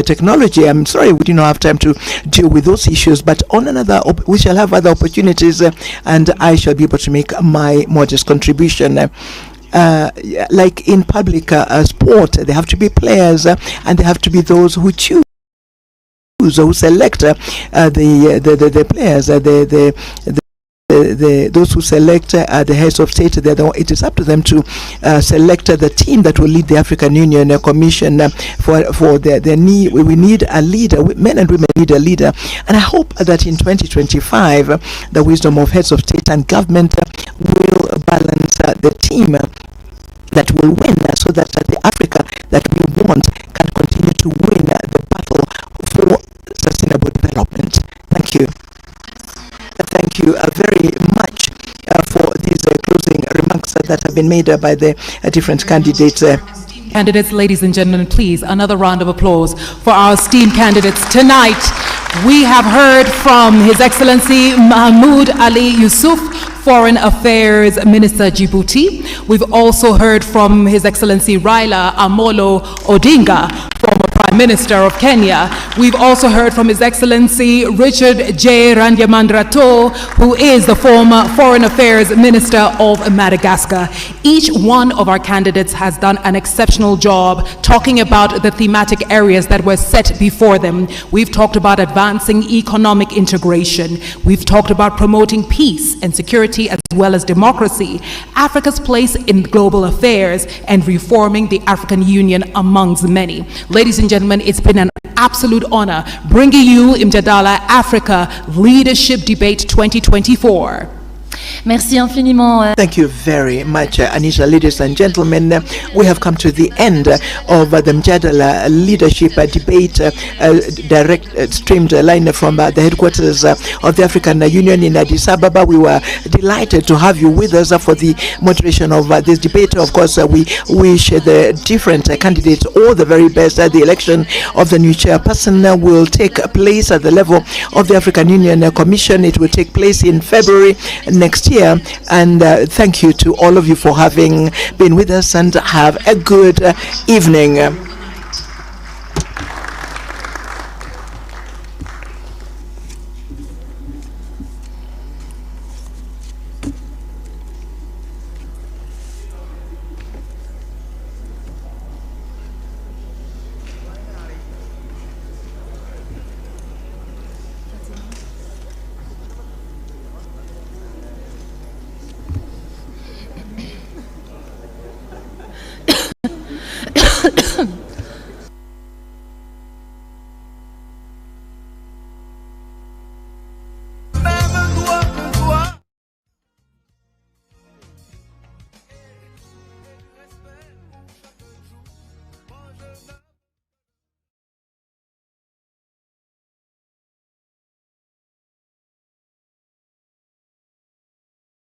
technology. I'm sorry we did not have time to deal with those issues, but on another, we shall have other opportunities, and I shall be able to make my modest contribution. Like in public sport, there have to be players, and there have to be those who choose, who select the players, those who select the heads of state. It is up to them to select the team that will lead the African Union Commission for their need. We need a leader. Men and women need a leader, and I hope that in 2025 the wisdom of heads of state and government will balance the team that will win, so that the Africa that we want can continue to win the battle for sustainable development. Thank you. Thank you very much for these closing remarks that have been made by the different candidates. Candidates, ladies and gentlemen, please, another round of applause for our esteemed candidates. Tonight, we have heard from His Excellency Mahmoud Ali Youssouf, Foreign Affairs Minister Djibouti. We've also heard from His Excellency Raila Amolo Odinga, former Prime Minister of Kenya. We've also heard from His Excellency Richard J. Jandriamandrato, who is the former Foreign Affairs Minister of Madagascar. Each one of our candidates has done an exceptional job talking about the thematic areas that were set before them. We've talked about advancing economic integration. We've talked about promoting peace and security as well as democracy, Africa's place in global affairs, and reforming the African Union amongst many. Ladies and gentlemen, it's been an absolute honor bringing you Mjadala Africa Leadership Debate 2024. Merci infiniment. Thank you very much, Anisha. Ladies and gentlemen, we have come to the end of the Mjadala Leadership Debate, direct streamed line from the headquarters of the African Union in Addis Ababa. We were delighted to have you with us for the moderation of this debate. Of course, we wish the different candidates all the very best. The election of the new chairperson will take place at the level of the African Union Commission. It will take place in February next year, and thank you to all of you for having been with us, and have a good evening.